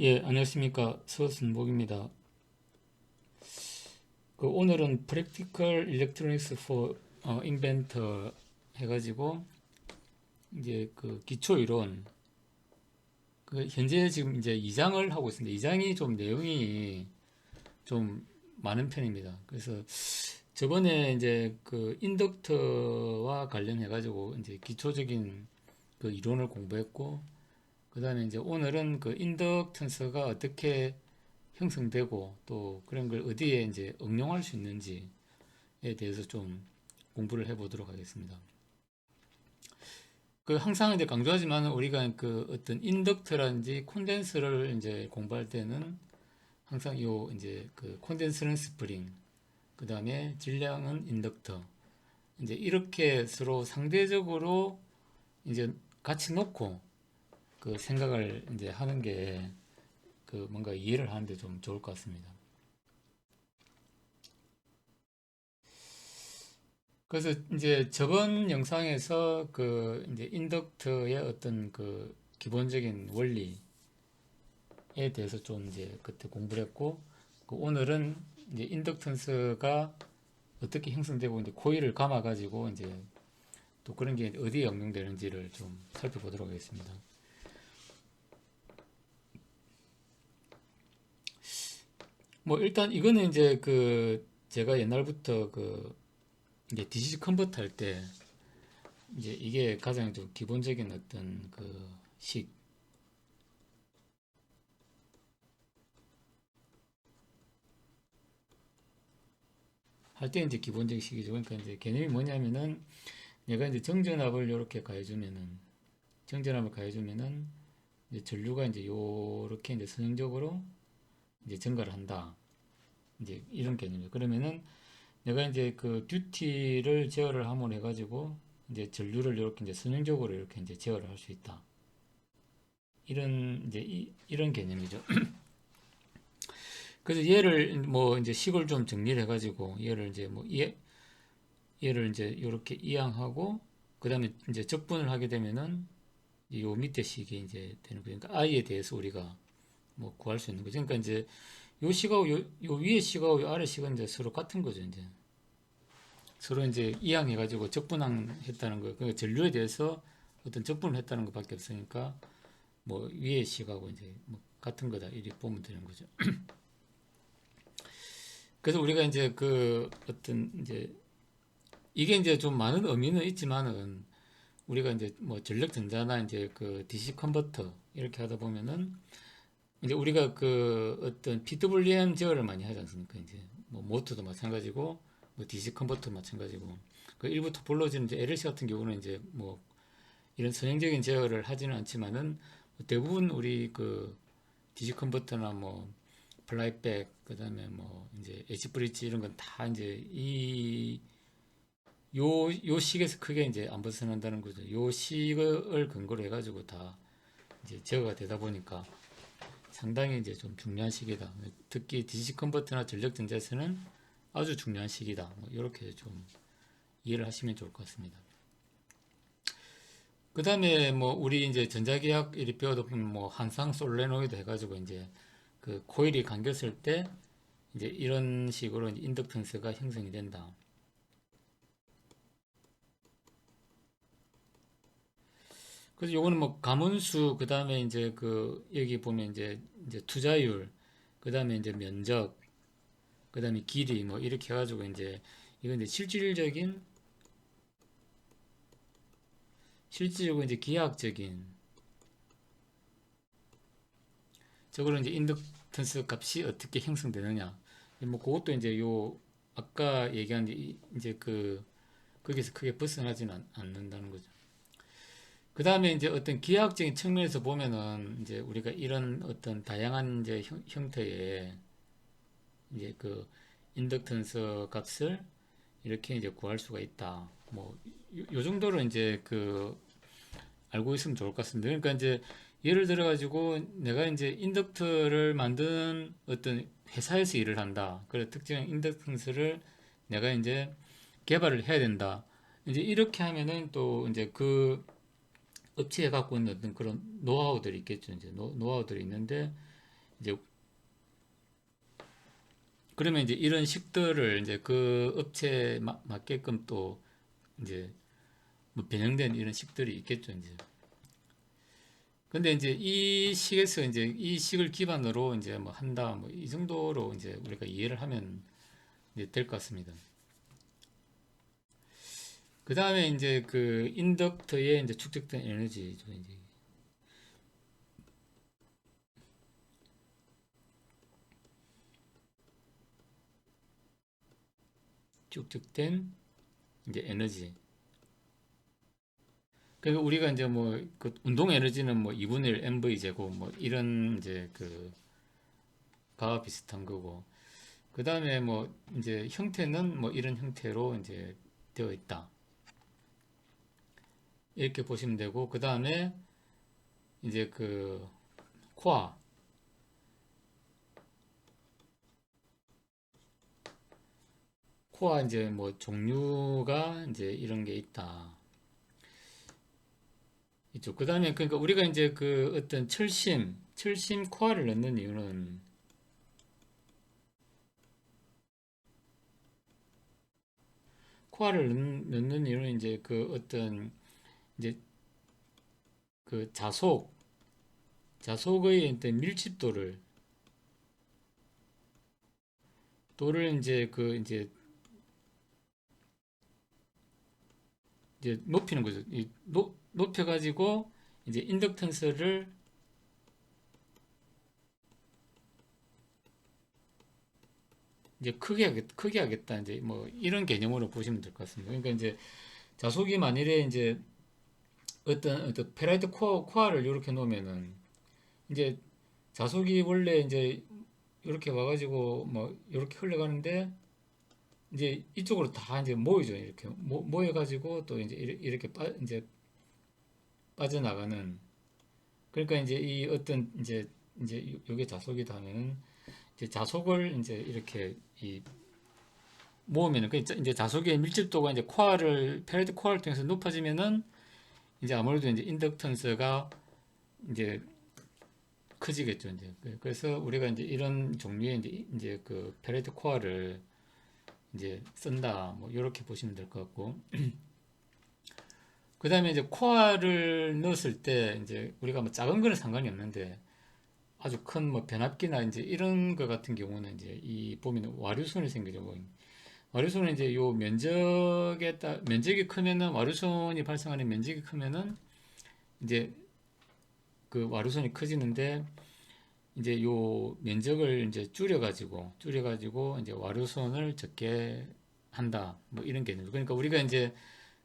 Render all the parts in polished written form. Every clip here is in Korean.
예, 안녕하십니까. 서순복입니다. 오늘은 Practical Electronics for Inventor 해가지고, 이제 기초 이론, 현재 지금 이제 2장을 하고 있습니다. 2장이 좀 내용이 좀 많은 편입니다. 그래서 저번에 이제 인덕터와 관련해가지고, 이제 기초적인 이론을 공부했고, 그 다음에 이제 오늘은 인덕턴스가 어떻게 형성되고 또 그런 걸 어디에 이제 응용할 수 있는지에 대해서 좀 공부를 해보도록 하겠습니다. 항상 이제 강조하지만 우리가 어떤 인덕터라든지 콘덴서를 이제 공부할 때는 항상 요 이제 콘덴서는 스프링, 그 다음에 질량은 인덕터, 이제 이렇게 서로 상대적으로 이제 같이 놓고 생각을 이제 하는 게 뭔가 이해를 하는데 좀 좋을 것 같습니다. 그래서 이제 저번 영상에서 이제 인덕터의 어떤 기본적인 원리에 대해서 좀 이제 그때 공부를 했고, 오늘은 이제 인덕턴스가 어떻게 형성되고 이제 코일을 감아 가지고 이제 또 그런 게 어디에 응용되는지를 좀 살펴보도록 하겠습니다. 뭐 일단 이거는 이제 제가 옛날부터 이제 DC 컨버터 할 때 이제 이게 가장 좀 기본적인 어떤 식, 할 때 이제 기본적인 식이죠. 그러니까 이제 개념이 뭐냐면은 얘가 이제 정전압을 이렇게 가해주면은 정전압을 가해주면은 이제 전류가 이제 요렇게 이제 선형적으로 이제 증가를 한다. 이제 이런 개념이죠. 그러면은 내가 이제 듀티를 제어를 함으로 해가지고 이제 전류를 이렇게 이제 선형적으로 이렇게 이제 제어를 할 수 있다. 이런 이제 이런 개념이죠. 그래서 얘를 뭐 이제 식을 좀 정리를 해가지고 얘를 이제 뭐 얘를 이제 이렇게 이항하고 그 다음에 이제 적분을 하게 되면은 요 밑에 식이 이제 되는 거니까 i에 대해서 우리가 뭐 구할 수 있는 거죠. 그러니까 이제 요 식하고 요 위에 식하고 요 아래 식은 이제 서로 같은 거죠. 이제 서로 이제 이항해가지고 적분했다는 거예요. 그러니까 전류에 대해서 어떤 적분을 했다는 것밖에 없으니까 뭐 위에 식하고 이제 뭐 같은 거다 이렇게 보면 되는 거죠. 그래서 우리가 이제 어떤 이제 이게 이제 좀 많은 의미는 있지만은 우리가 이제 뭐 전력 전자나 이제 DC 컨버터 이렇게 하다 보면은 이제 우리가 어떤 PWM 제어를 많이 하지 않습니까? 이제 뭐 모터도 마찬가지고 뭐 DC 컨버터 마찬가지고 일부 토폴로지는 이제 LLC 같은 경우는 이제 뭐 이런 선형적인 제어를 하지는 않지만은 대부분 우리 DC 컨버터나 뭐 플라이백 그다음에 뭐 이제 엣지 브릿지 이런 건 다 이제 요 식에서 크게 이제 안 벗어난다는 거죠. 요 식을 근거로 해가지고 다 이제 제어가 되다 보니까 상당히 이제 좀 중요한 시기다. 특히 DC 컨버터나 전력 전자에서는 아주 중요한 시기다. 뭐 이렇게 좀 이해를 하시면 좋을 것 같습니다. 그 다음에 뭐 우리 이제 전자기학 이리 배워도 보면 뭐 한상 솔레노이드 해가지고 이제 코일이 감겼을 때 이제 이런 식으로 이제 인덕턴스가 형성이 된다. 그래서 요거는 뭐 가문수 그 다음에 이제 여기 보면 이제 투자율 그 다음에 이제 면적 그 다음에 길이 뭐 이렇게 해가지고 이제 이건 이제 실질적으로 이제 기하학적인 적으로 이제 인덕턴스 값이 어떻게 형성되느냐 뭐 그것도 이제 요 아까 얘기한 이제 거기서 크게 벗어나지는 않는다는 거죠. 그 다음에 이제 어떤 기하학적인 측면에서 보면은 이제 우리가 이런 어떤 다양한 이제 형태의 이제 인덕턴스 값을 이렇게 이제 구할 수가 있다. 뭐, 요 정도로 이제 알고 있으면 좋을 것 같습니다. 그러니까 이제 예를 들어 가지고 내가 이제 인덕터를 만드는 어떤 회사에서 일을 한다. 그래 특정한 인덕턴스를 내가 이제 개발을 해야 된다. 이제 이렇게 하면은 또 이제 업체에 갖고 있는 어떤 그런 노하우들이 있겠죠. 이제 노하우들이 있는데 이제 그러면 이제 이런 식들을 이제 그 업체에 맞게끔 또 이제 뭐 변형된 이런 식들이 있겠죠, 이제. 근데 이제 이 식에서 이제 이 식을 기반으로 이제 뭐 한다, 뭐 이 정도로 이제 우리가 이해를 하면 이제 될 것 같습니다. 그 다음에 이제 그 인덕터에 이제 축적된 에너지죠, 이제. 축적된 이제 에너지. 그러니까 우리가 이제 뭐 그 운동 에너지는 뭐 2분의 1 mv 제곱 뭐 이런 이제 그 가와 비슷한 거고. 그 다음에 뭐 이제 형태는 뭐 이런 형태로 이제 되어 있다. 이렇게 보시면 되고, 그 다음에 이제 그 코어, 코어 이제 뭐 종류가 이제 이런 게 있다. 있죠. 그 다음에 그러니까 우리가 이제 그 어떤 철심 코어를 넣는 이유는 코어를 넣는 이유는 이제 그 어떤 이제 그 자속의 어떤 밀집도를 도를 이제 그 이제 높이는 거죠. 높여가지고 이제 인덕턴스를 이제 크게 하겠다. 이제 뭐 이런 개념으로 보시면 될 것 같습니다. 그러니까 이제 자속이 만일에 이제 어떤 페라이트 코어를 이렇게 놓으면은 이제 자속이 원래 이제 이렇게 와가지고 뭐 이렇게 흘러가는데 이제 이쪽으로 다 이제 모이죠. 이렇게 모여가지고 또 이제 이렇게 이제 빠져나가는. 그러니까 이제 이 어떤 이제 요게 자속이다 하면은 이제 자속을 이제 이렇게 이 모으면은 그 이제 자속의 밀집도가 이제 페레드 코어를 통해서 높아지면은 이제 아무래도 이제 인덕턴스가 이제 커지겠죠. 이제 그래서 우리가 이제 이런 종류의 이제 그 페레드 코어를 이제 쓴다. 뭐 이렇게 보시면 될 것 같고. 그 다음에 이제 코어를 넣었을 때 이제 우리가 뭐 작은 거는 상관이 없는데 아주 큰 뭐 변압기나 이제 이런 거 같은 경우는 이제 이 보면 와류선이 생기죠. 뭐 와류선은 이제 요 면적이 크면은 와류선이 발생하는 면적이 크면은 이제 그 와류선이 커지는데 이제 요 면적을 이제 줄여가지고 이제 와류선을 적게 한다. 뭐 이런 개념. 그러니까 우리가 이제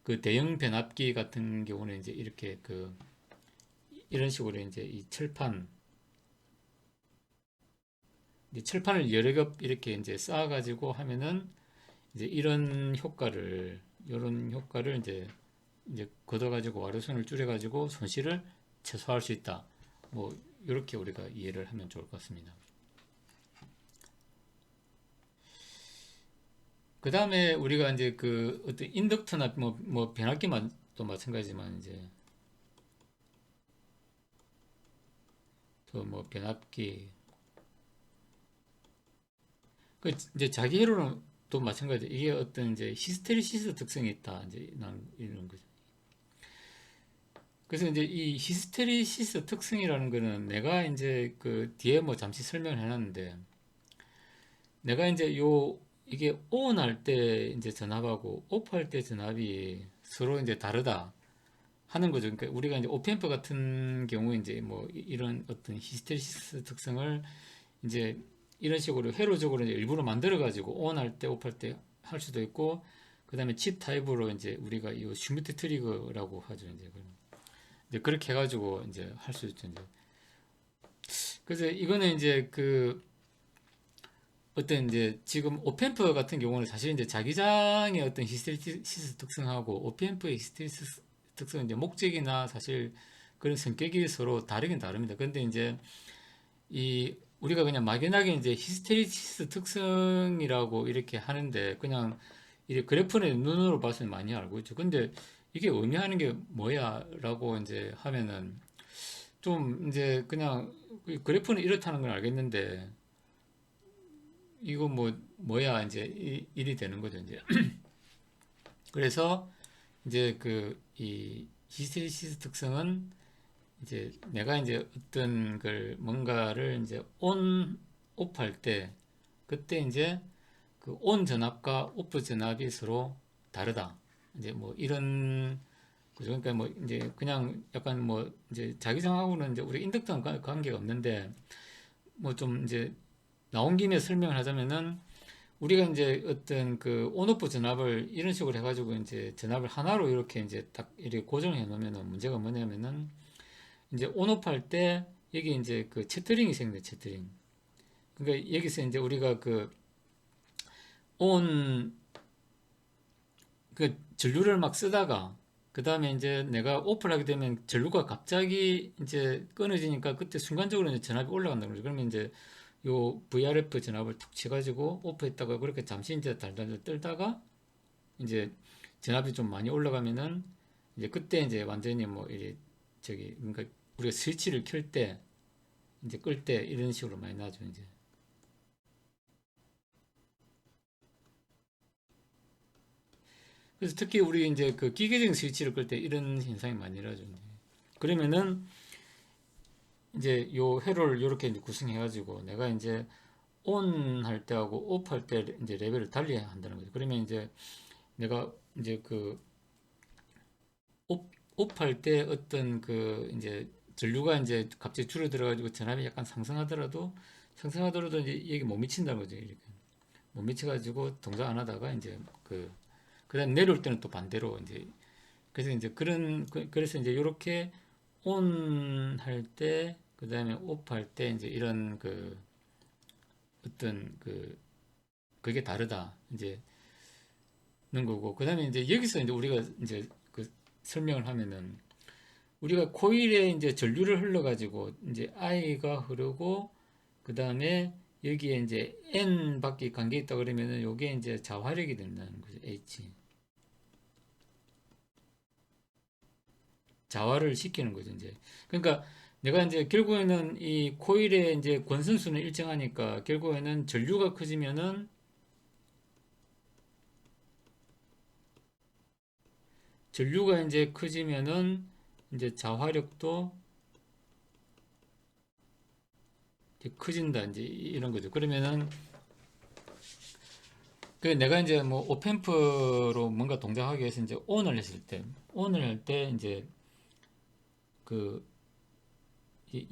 그 대형 변압기 같은 경우는 이제 이렇게 그 이런 식으로 이제 이 철판을 여러 겹 이렇게 이제 쌓아가지고 하면은 이제 이런 효과를 이제 걷어가지고 와류선을 줄여가지고 손실을 최소화할 수 있다. 뭐 이렇게 우리가 이해를 하면 좋을 것 같습니다. 그 다음에 우리가 이제 그 어떤 인덕터나 뭐 변압기만 또 마찬가지지만 이제 또 뭐 변압기 그 이제 자기 회로는 또 마찬가지. 이게 어떤 이제 히스테리시스 특성이 있다. 이제 난 이런 거죠. 그래서 이제 이 히스테리시스 특성이라는 거는 내가 이제 그 뒤에 뭐 잠시 설명을 해놨는데 내가 이제 이게 ON 할 때 이제 전압하고 오프 할 때 전압이 서로 이제 다르다 하는 거죠. 그러니까 우리가 이제 오펜프 같은 경우에 이제 뭐 이런 어떤 히스테리시스 특성을 이제 이런 식으로 회로적으로 이제 일부러 만들어 가지고 ON 할 때 오프 할 때 할 수도 있고 그다음에 칩 타입으로 이제 우리가 이 슈미트 트리거라고 하죠. 이제 그렇게 해가지고 이제 할 수 있죠. 이제 그래서 이거는 이제 그 어떤 이제 지금 오펜프 같은 경우는 사실 이제 자기장의 어떤 히스테리시스 특성하고 오펜프의 히스테리시스 특성은 이제 목적이나 사실 그런 성격이 서로 다르긴 다릅니다. 근데 이제 이 우리가 그냥 막연하게 이제 히스테리시스 특성이라고 이렇게 하는데 그냥 이 그래프는 눈으로 봐서 많이 알고 있죠. 근데 이게 의미하는 게 뭐야? 라고 이제 하면은 좀 이제 그냥 그 그래프는 이렇다는 걸 알겠는데 이거 뭐야 이제 일이 되는 거죠 이제. 그래서 이제 그 이 히스테리시스 특성은 이제 내가 이제 어떤 걸 뭔가를 이제 온 오프 할 때 그때 이제 그 온 전압과 오프 전압이 서로 다르다. 이제 뭐 이런 그죠. 그러니까 뭐 이제 그냥 약간 뭐 이제 자기장하고는 이제 우리 인덕터는 관계가 없는데 뭐 좀 이제 나온 김에 설명을 하자면은 우리가 이제 어떤 그 온오프 전압을 이런 식으로 해가지고 이제 전압을 하나로 이렇게 이제 딱 이렇게 고정해 놓으면은 문제가 뭐냐면은 이제 온오프 할 때 여기 이제 그 채터링이 생겨요, 채터링. 그러니까 여기서 이제 우리가 그 온 그 전류를 막 쓰다가 그 다음에 이제 내가 오프를 하게 되면 전류가 갑자기 이제 끊어지니까 그때 순간적으로 이제 전압이 올라간다는 거죠. 그러면 이제 요 VRF 전압을 툭 쳐가지고 오프했다가 그렇게 잠시 이제 달달달 떨다가 이제 전압이 좀 많이 올라가면은 이제 그때 이제 완전히 뭐 이제 저기 그러니까 우리가 스위치를 켤 때 이제 끌 때 이런 식으로 많이 나죠 이제. 그래서 특히 우리 이제 그 기계적인 스위치를 끌 때 이런 현상이 많이 일어나죠. 이제. 그러면은 이제 요 회로를 이렇게 이제 구성해가지고 내가 이제 온 할 때하고 오프 할 때 이제 레벨을 달리 한다는 거죠. 그러면 이제 내가 이제 그 오프 할 때 어떤 그 이제 전류가 이제 갑자기 줄어들어가지고 전압이 약간 상승하더라도 이제 여기 못 미친다는 거죠. 이렇게 못 미쳐가지고 동작 안 하다가 이제 그다음 내려올 때는 또 반대로 이제 그래서 이제 그래서 이제 이렇게 온 할 때, 그 다음에 오프 할 때 이제 이런 그 어떤 그게 다르다 이제 는 거고, 그 다음에 이제 여기서 이제 우리가 이제 그 설명을 하면은 우리가 코일에 이제 전류를 흘러가지고 이제 I가 흐르고 그 다음에 여기에 이제 N 밖에 관계 있다 그러면은 요게 이제 자화력이 된다는 거죠. H 자화를 시키는 거죠, 이제. 그러니까 내가 이제 결국에는 이 코일의 이제 권선수는 일정하니까 결국에는 전류가 커지면은 전류가 이제 커지면은 이제 자화력도 이제 커진다, 이제 이런 거죠. 그러면은 그 내가 이제 뭐 오펜프로 뭔가 동작하기 위해서 이제 온을 할 때 이제 그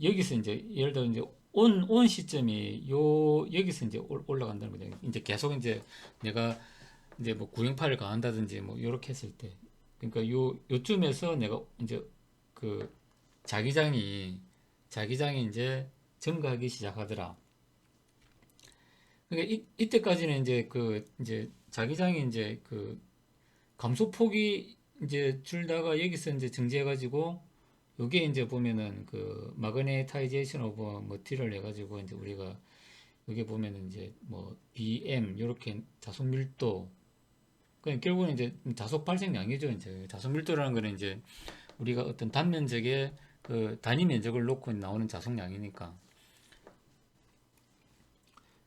여기서 이제 예를 들어 이제 온 시점이 여기서 이제 올라간다는 거죠. 이제 계속 이제 내가 이제 뭐 구형파를 가한다든지 뭐 요렇게 했을 때 그러니까 요쯤에서 내가 이제 그 자기장이 자기장이 이제 증가하기 시작하더라. 그러니까 이때까지는 이제 그 이제 자기장이 이제 그 감소폭이 이제 줄다가 여기서 이제 정지해가지고 요게 이제 보면은 그 마그네타이제이션 오브 머티리얼 해가지고 이제 우리가 여기 보면은 이제 뭐 BM 요렇게 자속 밀도 그러니까 결국은 이제 자속 발생량이죠. 이제 자속 밀도라는 거는 이제 우리가 어떤 단면적의 그 단위 면적을 놓고 나오는 자속량이니까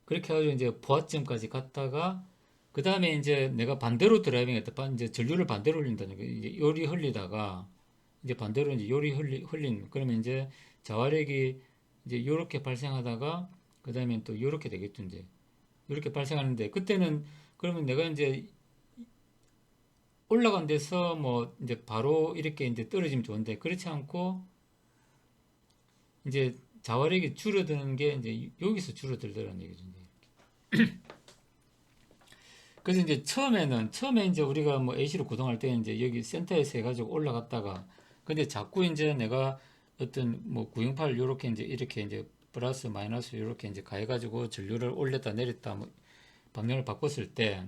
그렇게 해가지고 이제 보아점까지 갔다가 그 다음에 이제 내가 반대로 드라이빙 했다. 이제 전류를 반대로 흘린다는 거. 이제 요리 흘리다가 이제 반대로 이제 요리 흘린 그러면 이제 자화력이 이제 요렇게 발생하다가 그 다음에 또 요렇게 되겠죠. 이제 요렇게 발생하는데 그때는 그러면 내가 이제 올라간 데서 뭐 이제 바로 이렇게 이제 떨어지면 좋은데 그렇지 않고 이제 자화력이 줄어드는 게 이제 여기서 줄어들더라는 얘기죠. 이제. 그래서 이제 처음에 이제 우리가 뭐 AC로 구동할 때 이제 여기 센터에서 해가지고 올라갔다가 근데 자꾸 이제 내가 어떤 뭐 구형파를 요렇게 이제 이렇게 이제 플러스 마이너스 요렇게 이제 가해가지고 전류를 올렸다 내렸다 뭐 방향을 바꿨을 때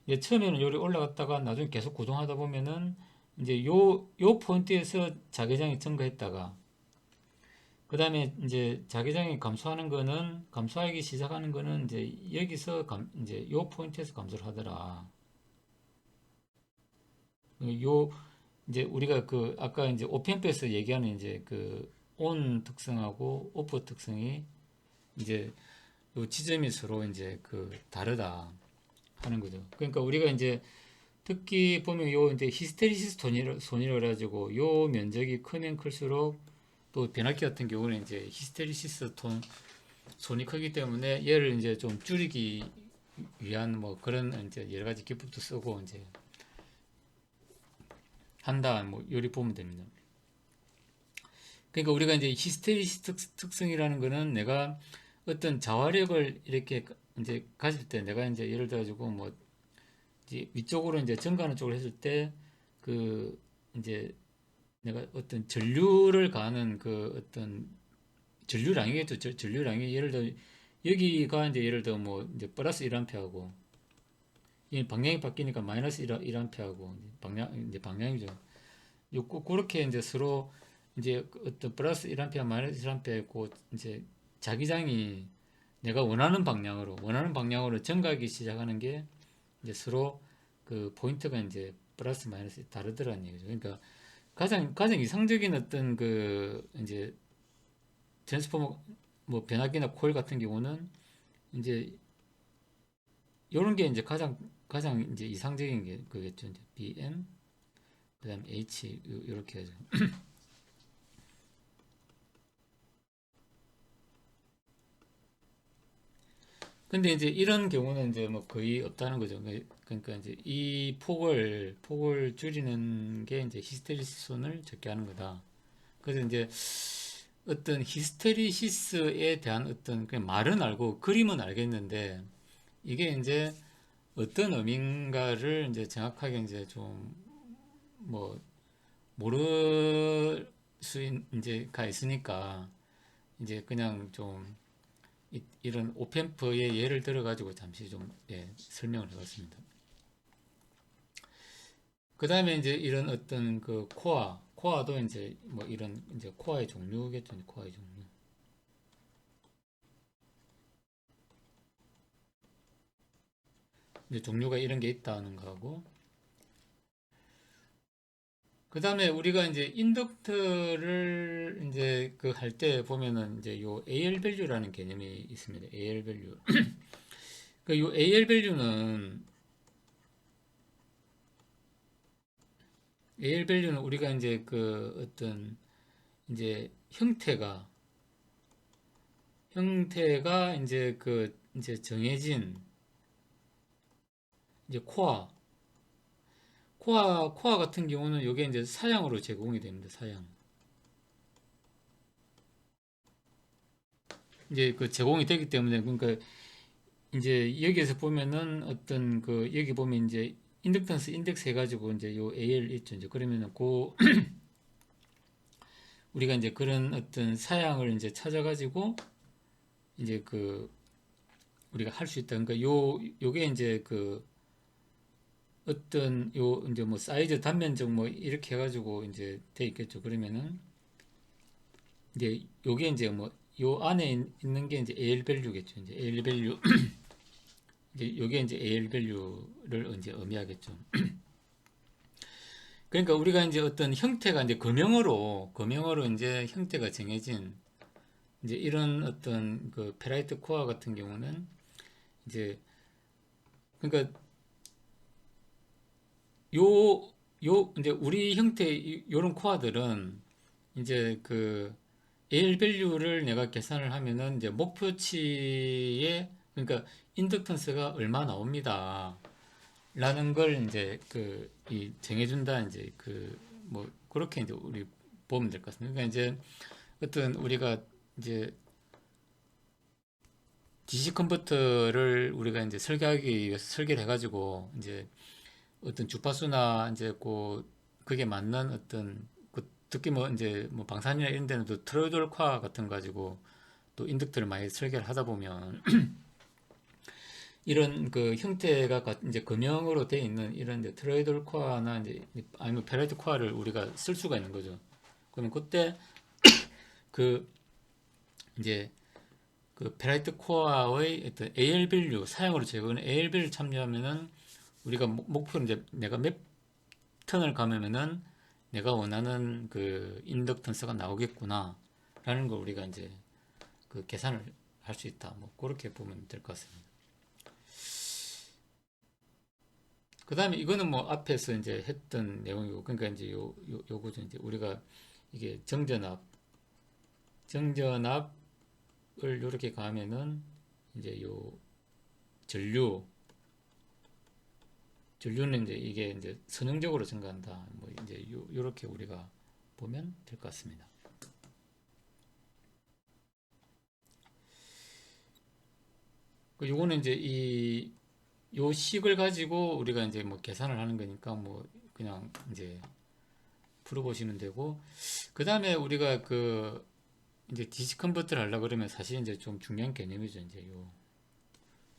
이제 처음에는 요리 올라갔다가 나중에 계속 구동하다 보면은 이제 요 포인트에서 자기장이 증가했다가 그 다음에 이제 자기장이 감소하기 시작하는 거는 이제 여기서 이제 요 포인트에서 감소를 하더라. 요 이제 우리가 그 아까 이제 오펜프에서 얘기하는 이제 그 온 특성하고 오프 특성이 이제 요 지점이 서로 이제 그 다르다 하는 거죠. 그러니까 우리가 이제 특히 보면 요 이제 히스테리시스 손이라 그래가지고 요 면적이 크면 클수록 또 변압기 같은 경우는 이제 히스테리시스 손이 크기 때문에 얘를 이제 좀 줄이기 위한 뭐 그런 이제 여러 가지 기법도 쓰고 이제 한다 뭐 요리 보면 됩니다. 그러니까 우리가 이제 히스테리시스 특성이라는 거는 내가 어떤 자화력을 이렇게 이제 가질 때 내가 이제 예를 들어 가지고 뭐 이제 위쪽으로 이제 증가하는 쪽을 했을 때 그 이제 내가 어떤 전류를 가하는 그 어떤 전류량이겠죠. 전류량이 예를 들어 여기가 이제 예를 들어 뭐 이제 플러스 1A하고 이 방향이 바뀌니까 마이너스 1A하고 이제 방향이죠. 그렇게 이제 서로 이제 어떤 플러스 1A 마이너스 1A 있고 이제 자기장이 내가 원하는 방향으로 증가하기 시작하는 게 이제 서로 그 포인트가 이제 플러스 마이너스 다르더라는 얘기죠. 그러니까 가장 이상적인 어떤 그 이제 트랜스포머 뭐 변압기나 코일 같은 경우는 이제 요런 게 이제 가장 이제 이상적인 게 그겠죠. 이제 BM 그다음 H 이렇게 해서 근데 이제 이런 경우는 이제 뭐 거의 없다는 거죠. 그러니까 이제 이 폭을 줄이는 게 이제 히스테리시스를 적게 하는 거다. 그래서 이제 어떤 히스테리시스에 대한 어떤 그냥 말은 알고 그림은 알겠는데 이게 이제 어떤 의미인가를 이제 정확하게 이제 좀 뭐 모를 이제 가 있으니까 이제 그냥 좀 이런 오펜프의 예를 들어 가지고 잠시 좀 설명을 해봤습니다. 그 다음에 이제 이런 어떤 그 코어도 이제 뭐 이런 이제 코어의 종류겠죠. 코어의 종류. 이제 종류가 이런 게 있다는 거하고 그 다음에 우리가 이제 인덕터를 이제 그 할 때 보면은 이제 요 AL 밸류라는 개념이 있습니다. AL 밸류. 그 요 AL 밸류는 우리가 이제 그 어떤 이제 형태가 이제 그 이제 정해진 이제 코어 같은 경우는 요게 이제 사양으로 제공이 됩니다. 사양. 이제 그 제공이 되기 때문에 그러니까 이제 여기에서 보면은 어떤 그 여기 보면 이제 인덕턴스 인덱스 해가지고 이제 요 AL 있죠. 이제 그러면은 그 우리가 이제 그런 어떤 사양을 이제 찾아가지고 이제 그 우리가 할 수 있다. 그러니까 요게 이제 그 어떤 요 이제 뭐 사이즈 단면적 뭐 이렇게 해가지고 이제 돼 있겠죠. 그러면은 이제 요게 이제 뭐 요 안에 있는 게 이제 AL 밸류겠죠. 이제 AL 밸류 이제 요게 이제 AL 밸류를 이제 의미하겠죠. 그러니까 우리가 이제 어떤 형태가 이제 금형으로 이제 형태가 정해진 이제 이런 어떤 그 페라이트 코어 같은 경우는 이제 그러니까 이제 우리 형태 요런 코어들은 이제 그 AL 밸류를 내가 계산을 하면은 이제 목표치에 그러니까 인덕턴스가 얼마 나옵니다. 라는 걸 이제 그 이 정해준다 이제 그 뭐 그렇게 이제 우리 보면 될 것 같습니다. 그러니까 이제 어떤 우리가 이제 DC 컨버터를 우리가 이제 설계하기 위해서 설계를 해가지고 이제 어떤 주파수나 이제 그 그게 맞는 어떤 그 특히 뭐 이제 뭐 방산이나 이런 데는 또 트로이돌 쿼 같은 거 가지고 또 인덕터를 많이 설계를 하다 보면 이런 그 형태가 이제 금형으로 되어 있는 이런 이제 트로이돌 쿼나 이제 아니면 페라이트 쿼를 우리가 쓸 수가 있는 거죠. 그러면 그때 그 이제 그 페라이트 코어의 어떤 AL 밸류 사용으로 제거하는 AL 밸류 참여하면은 우리가 목표는 이제 내가 몇 턴을 가면은 내가 원하는 그 인덕턴스가 나오겠구나 라는 걸 우리가 이제 그 계산을 할 수 있다. 뭐 그렇게 보면 될 것 같습니다. 그 다음에 이거는 뭐 앞에서 이제 했던 내용이고, 그러니까 이제 요거죠. 이제 우리가 이게 정전압을 요렇게 가면은 이제 요 전류, 전류는 이제 이게 이제 선형적으로 증가한다. 뭐 이제 요렇게 우리가 보면 될 것 같습니다. 요거는 이제 요 식을 가지고 우리가 이제 뭐 계산을 하는 거니까 뭐 그냥 이제 풀어보시면 되고, 그 다음에 우리가 그 이제 DC 컨버터를 하려고 그러면 사실 이제 좀 중요한 개념이죠. 이제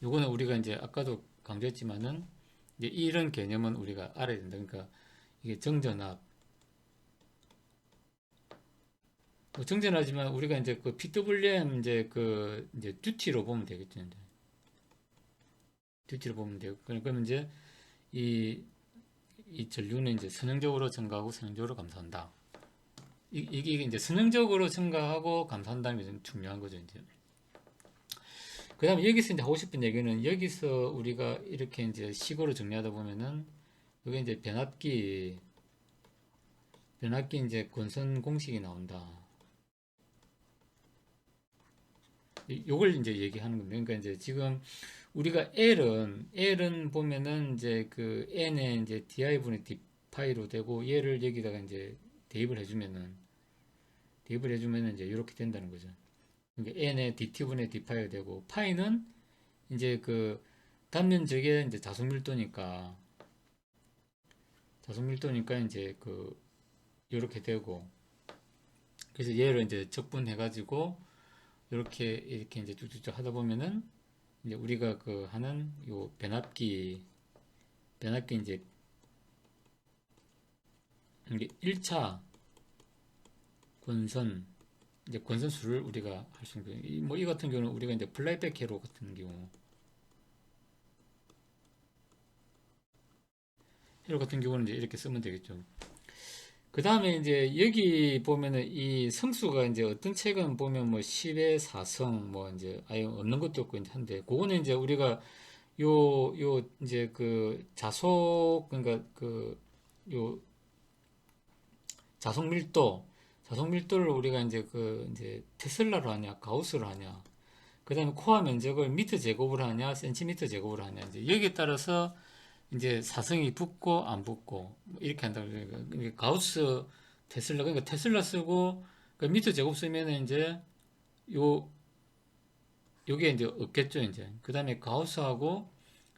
요거는 우리가 이제 아까도 강조했지만은 이제 이런 개념은 우리가 알아야 된다. 그러니까 이게 정전압, 뭐 정전하지만 우리가 이제 그 PWM 이제 듀티로 보면 되겠죠. 이제 듀티로 보면 되고, 그러면 이제 이, 이 전류는 이제 선형적으로 증가하고 선형적으로 감소한다. 이게 이제 선형적으로 증가하고 감소한다는 게 좀 중요한 거죠. 이제 그 다음에 여기서 이제 하고 싶은 얘기는, 여기서 우리가 이렇게 이제 식으로 정리하다 보면은 이게 이제 변압기 이제 권선 공식이 나온다. 요걸 이제 얘기하는 겁니다. 그러니까 이제 지금 우리가 L은 보면은 이제 그 N에 이제 DI분의 D파이로 되고, 얘를 여기다가 이제 대입을 해주면은 이제 이렇게 된다는 거죠. 그러니까 N에 DT분의 D파이가 되고, 파이는 이제 그 단면적의 이제 자석밀도니까 이제 그 이렇게 되고, 그래서 얘를 이제 적분해가지고 이렇게 이제 쭉쭉쭉 하다 보면은 이제 우리가 그 하는 요 변압기 이제 이게 1차 권선, 이제 권선수를 우리가 할 수 있는 거예요. 이 같은 경우는 우리가 이제 플라이백 회로 같은 경우, 회로 같은 경우는 이제 이렇게 쓰면 되겠죠. 그 다음에 이제 여기 보면은 이 성수가 이제 어떤 책은 보면 뭐 10의 4성 뭐 이제 아예 없는 것도 없고 이제 한데, 그거는 이제 우리가 요 이제 그 자속, 그러니까 그 요 자속 밀도를 우리가 이제 그 이제 테슬라로 하냐 가우스로 하냐, 그 다음에 코어 면적을 미터 제곱으로 하냐 센티미터 제곱으로 하냐, 이제 여기에 따라서 이제 사성이 붙고 안 붙고 뭐 이렇게 한다. 그러니까 가우스 테슬라, 그러니까 테슬라 쓰고 그 미터 제곱 쓰면은 이제 요 요게 이제 없겠죠. 이제 그 다음에 가우스하고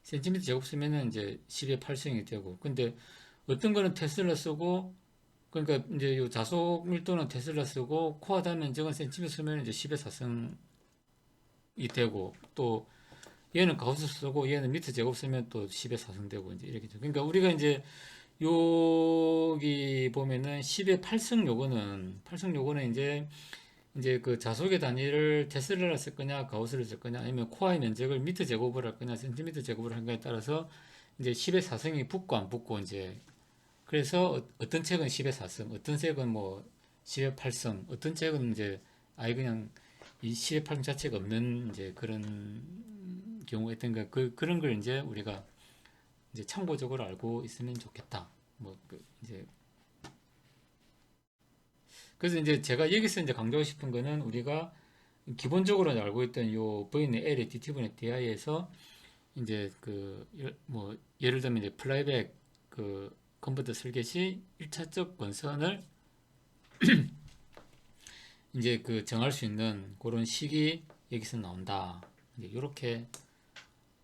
센티미터 제곱 쓰면은 이제 10의 8승이 되고, 근데 어떤 거는 테슬라 쓰고, 그러니까 이제 요 자속 밀도는 테슬라 쓰고 코어 단면적은 센티미터 쓰면 이제 10의 4승이 되고, 또 얘는 가우스 쓰고 얘는 미터 제곱 쓰면 또 10의 4승 되고 이제 이렇게 죠. 그러니까 우리가 이제 여기 보면은 10의 8승 요거는 이제 그 자속의 단위를 테슬라를 쓸 거냐 가우스를 쓸 거냐, 아니면 코어의 면적을 미터 제곱을 할 거냐 센티미터 제곱을 할 거냐에 따라서 이제 10의 4승이 붙고 안 붙고, 이제 그래서 어떤 책은 10의 4승, 어떤 책은 뭐 10의 8승, 어떤 책은 이제 아예 그냥 이 10의 8승 자체가 없는 이제 그런 경우가 있던가, 그런 걸 이제 우리가 이제 참고적으로 알고 있으면 좋겠다. 이제 그래서 이제 제가 여기서 이제 강조하고 싶은 거는, 우리가 기본적으로 알고 있던 요 V는 L의 DT분의 DI에서 이제 그 뭐 예를 들면 이제 플라이백 그 컨버터 설계 시 1차적 권선을 이제 그 정할 수 있는 그런 식이 여기서 나온다. 이제 이렇게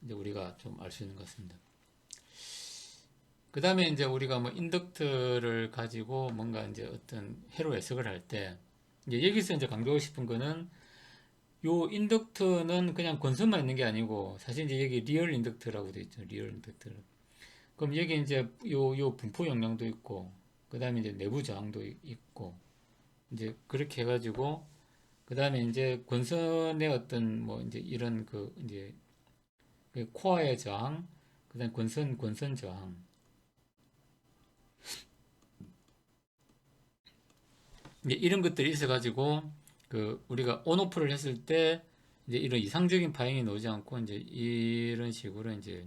이제 우리가 좀 알 수 있는 것 같습니다. 그 다음에 이제 우리가 뭐 인덕터를 가지고 뭔가 이제 어떤 회로 해석을 할 때, 이제 여기서 이제 강조하고 싶은 거는, 요 인덕터는 그냥 권선만 있는 게 아니고, 사실 이제 여기 리얼 인덕터라고 되어 있죠. 리얼 인덕터. 그럼 여기 이제 요 분포 용량도 있고, 그 다음에 이제 내부 저항도 있고, 이제 그렇게 해가지고, 그 다음에 이제 권선의 어떤 뭐 이제 이런 그 이제 그 코어의 저항, 그 다음에 권선 저항, 이제 이런 것들이 있어가지고 그 우리가 온오프를 했을 때 이제 이런 이상적인 파행이 나오지 않고 이제 이런 식으로 이제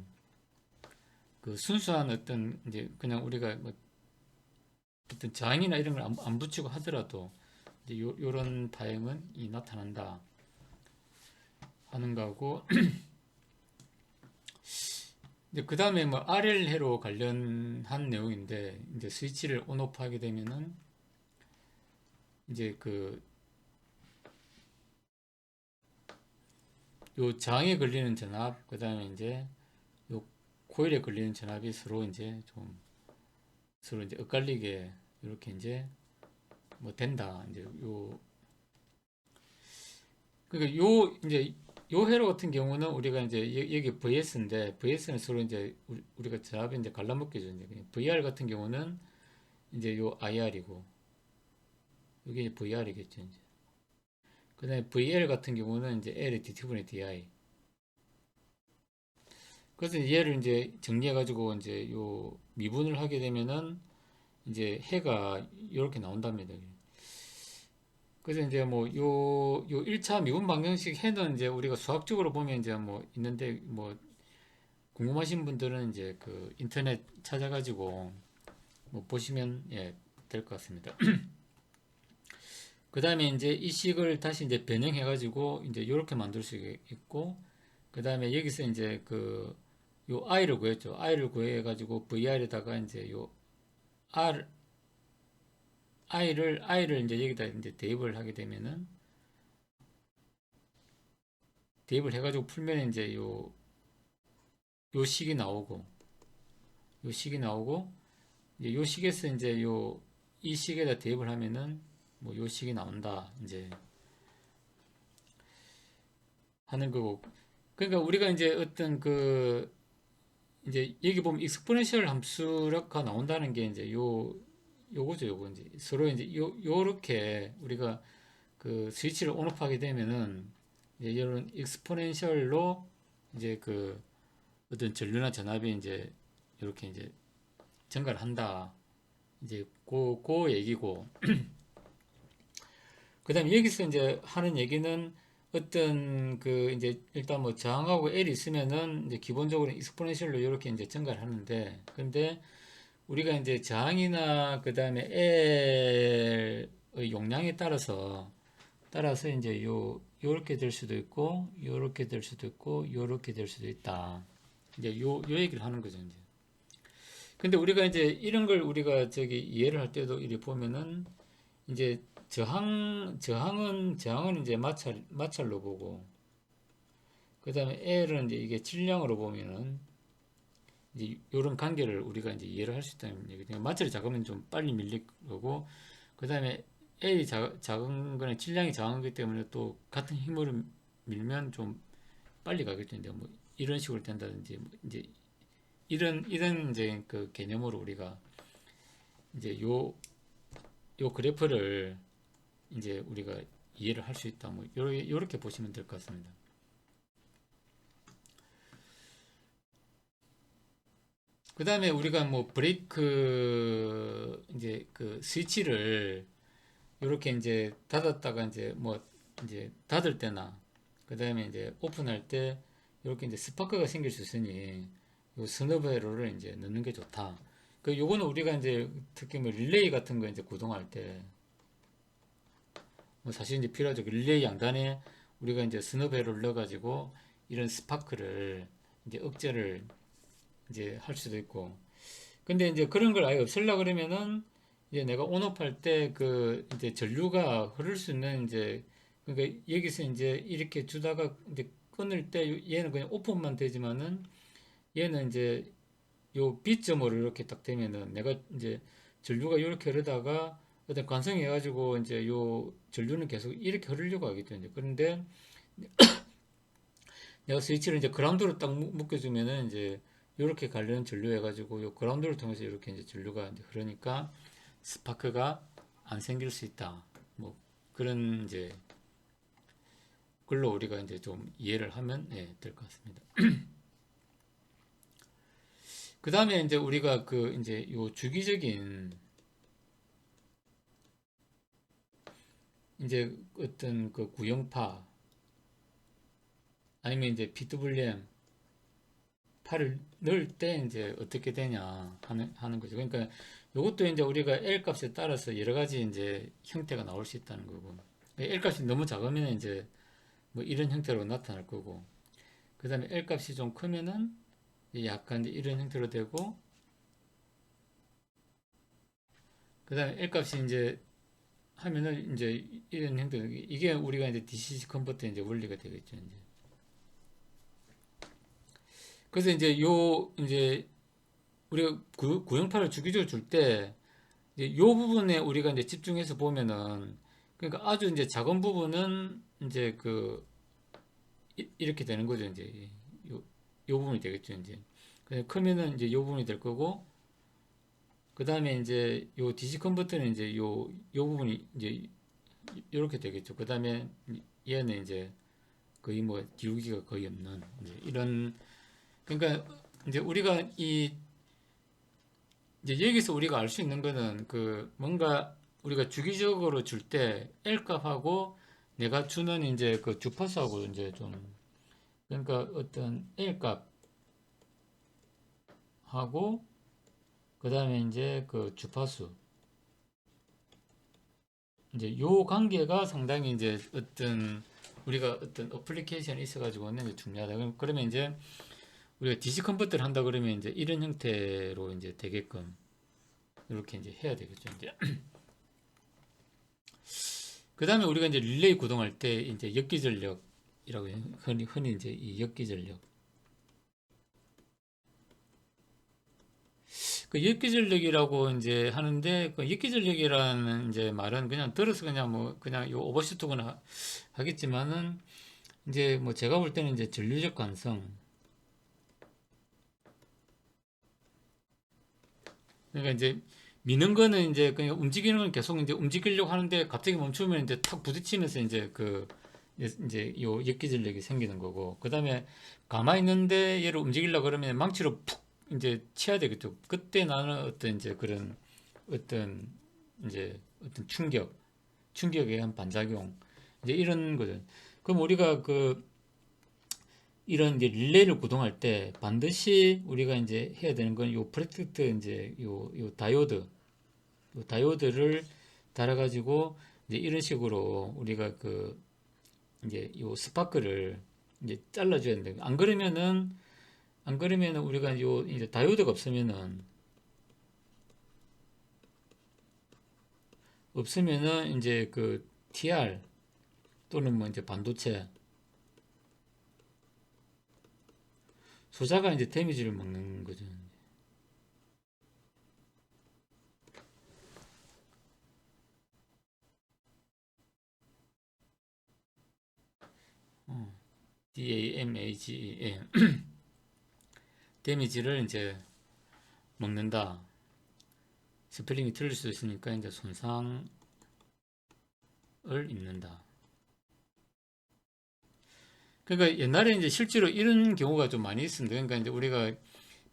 그 순수한 어떤 이제 그냥 우리가 뭐 어떤 저항이나 이런 걸 안 붙이고 하더라도 이제 요런 파행은 이 나타난다 하는 거고 이제 그 다음에 뭐 RL회로 관련한 내용인데 이제 스위치를 온오프 하게 되면은 이제 그 요 저항에 걸리는 전압 그 다음에 이제 요 코일에 걸리는 전압이 서로 이제 좀 서로 이제 엇갈리게 이렇게 이제 뭐 된다 이제 요 그러니까 요 이제 요 회로 같은 경우는 우리가 이제 여기 VS인데 VS는 서로 이제 우리가 전압이 이제 갈라먹게 죠 이제 VR 같은 경우는 이제 요 IR이고 이게 VR이겠죠 이제 그다음에 VL 같은 경우는 이제 L의 D분의 DI 그래서 얘를 이제 정리해 가지고 이제 요 미분을 하게 되면은 이제 해가 이렇게 나온답니다. 그래서 이제 뭐 요 1차 미분 방정식 해는 이제 우리가 수학적으로 보면 이제 뭐 있는데 뭐 궁금하신 분들은 이제 그 인터넷 찾아가지고 뭐 보시면 예, 될 것 같습니다. 그 다음에 이제 이 식을 다시 이제 변형해가지고 이제 이렇게 만들 수 있고, 그 다음에 여기서 이제 그 요 i를 구했죠. i를 구해가지고 vr에다가 이제 요 r i를 이제 여기다 이제 대입을 하게 되면은 대입을 해가지고 풀면 이제 요 식이 나오고 요 식이 나오고 이제 요 식에서 이제 이 식에다 대입을 하면은 뭐 요 식이 나온다 이제 하는 거고 그러니까 우리가 이제 어떤 그 이제 여기 보면 익스포넨셜 함수가 나온다는 게 이제 요거죠 요거 이제 서로 이제 요렇게 우리가 그 스위치를 온오프하게 되면은 이제 이런 익스포넨셜로 이제 그 어떤 전류나 전압이 이제 이렇게 이제 증가를 한다 이제 그 얘기고 그다음에 여기서 이제 하는 얘기는 어떤 그 이제 일단 뭐 저항하고 L이 있으면은 이제 기본적으로 익스포넨셜로 이렇게 이제 증가를 하는데 근데 우리가 이제 저항이나 그다음에 L의 용량에 따라서 이제 요렇게 될 수도 있고 요렇게 될 수도 있고 요렇게 될 수도 있다. 이제 요 얘기를 하는 거죠, 이제. 근데 우리가 이제 이런 걸 우리가 저기 이해를 할 때도 이렇게 보면은 이제 저항은 이제 마찰로 보고, 그 다음에 L은 이제 이게 질량으로 보면은 이제 이런 관계를 우리가 이제 이해를 할 수 있다는 얘기죠. 마찰이 작으면 좀 빨리 밀릴 거고, 그 다음에 L이 작은 거는 질량이 작은 거기 때문에 또 같은 힘으로 밀면 좀 빨리 가겠죠. 뭐 이런 식으로 된다든지, 뭐 이제 이런 이제 그 개념으로 우리가 이제 요 그래프를 이제 우리가 이해를 할 수 있다. 뭐 요렇게 보시면 될 것 같습니다. 그 다음에 우리가 뭐 브레이크 이제 그 스위치를 이렇게 이제 닫았다가 이제 뭐 이제 닫을 때나 그 다음에 이제 오픈할 때 이렇게 이제 스파크가 생길 수 있으니 요 스너베로를 이제 넣는 게 좋다. 그 요거는 우리가 이제 특히 뭐 릴레이 같은 거 이제 구동할 때 뭐 사실 이제 필요하죠. 그 릴레이 양단에 우리가 이제 스너베로를 넣어가지고 이런 스파크를 이제 억제를 이제 할 수도 있고. 근데 이제 그런 걸 아예 없애려 그러면은 이제 내가 온오프 할 때 그 이제 전류가 흐를 수 있는 이제 그러니까 여기서 이제 이렇게 주다가 이제 끊을 때 얘는 그냥 오픈만 되지만은 얘는 이제 요 B점으로 이렇게 딱 되면은 내가 이제 전류가 이렇게 흐르다가 어떤 관성이 해가지고 이제 요 전류는 계속 이렇게 흐르려고 하거든요. 그런데 내가 스위치를 이제 그라운드로 딱 묶어주면은 이제 이렇게 가려는 전류 해가지고 요 그라운드를 통해서 이렇게 이제 전류가 이제 흐르니까 스파크가 안 생길 수 있다. 뭐 그런 이제 걸로 우리가 이제 좀 이해를 하면 예, 될 것 같습니다. 그 다음에 이제 우리가 그 이제 요 주기적인 이제 어떤 그 구형파 아니면 이제 PWM 파를 넣을 때 이제 어떻게 되냐 하는 거죠. 그러니까 이것도 이제 우리가 L 값에 따라서 여러 가지 이제 형태가 나올 수 있다는 거고, L 값이 너무 작으면 이제 뭐 이런 형태로 나타날 거고, 그 다음에 L 값이 좀 크면은 약간 이제 이런 형태로 되고, 그 다음에 L 값이 이제 하면은 이제 이런 형태, 이게 우리가 이제 DCC 컨버터 이제 원리가 되겠죠. 이제. 그래서 이제 이제 우리가 구형파를 주기적으로 줄 때, 이제 요 부분에 우리가 이제 집중해서 보면은, 그러니까 아주 이제 작은 부분은 이제 이렇게 되는 거죠. 이제 요 부분이 되겠죠. 이제. 크면은 이제 요 부분이 될 거고, 그 다음에 이제 요 DC 컨버터는 이제 요 부분이 이제 요렇게 되겠죠. 그 다음에 얘는 이제 거의 뭐 기울기가 거의 없는 이제 이런, 그러니까 이제 우리가 이제 여기서 우리가 알 수 있는 거는 뭔가 우리가 주기적으로 줄 때 L 값하고 내가 주는 이제 그 주파수하고 이제 좀, 그러니까 어떤 L 값하고 그 다음에 이제 그 주파수, 이제 요 관계가 상당히 이제 우리가 어떤 어플리케이션이 있어가지고는 이제 중요하다. 그러면 이제 우리가 DC 컨버터를 한다 그러면 이제 이런 형태로 이제 되게끔 이렇게 이제 해야 되겠죠. 이제 그 다음에 우리가 이제 릴레이 구동할 때 이제 역기 전력이라고 흔히 이제 이 역기 전력. 그 역기 전력이라고 이제 하는데 그 역기 전력이라는 이제 말은 그냥 들어서 그냥 뭐 그냥 요 오버슈트거나 하겠지만은 이제 뭐 제가 볼 때는 이제 전류적 관성. 그러니까 이제 미는 거는 이제 그냥 움직이는 건 계속 이제 움직이려고 하는데 갑자기 멈추면 이제 탁 부딪히면서 이제 이제 요 역기 전력이 생기는 거고, 그 다음에 가만히 있는데 얘를 움직이려고 그러면 망치로 푹 이제 치야 되겠죠. 그때 나는 어떤 이제 그런 어떤 이제 어떤 충격에 의한 반작용, 이제 이런 거죠. 그럼 우리가 이런 이제 릴레이를 구동할 때 반드시 우리가 이제 해야 되는 건 요 프로텍트 이제 요 다이오드를 달아가지고 이제 이런 식으로 우리가 이제 요 스파크를 이제 잘라줘야 된다. 안 그러면은 우리가 요 이제 다이오드가 없으면은 이제 TR 또는 뭐 이제 반도체 소자가 이제 데미지를 먹는 거죠. DAMAGE, 예. 데미지를 이제 먹는다. 스펠링이 틀릴 수 있으니까 이제 손상을 입는다. 그러니까 옛날에 이제 실제로 이런 경우가 좀 많이 있습니다. 그러니까 이제 우리가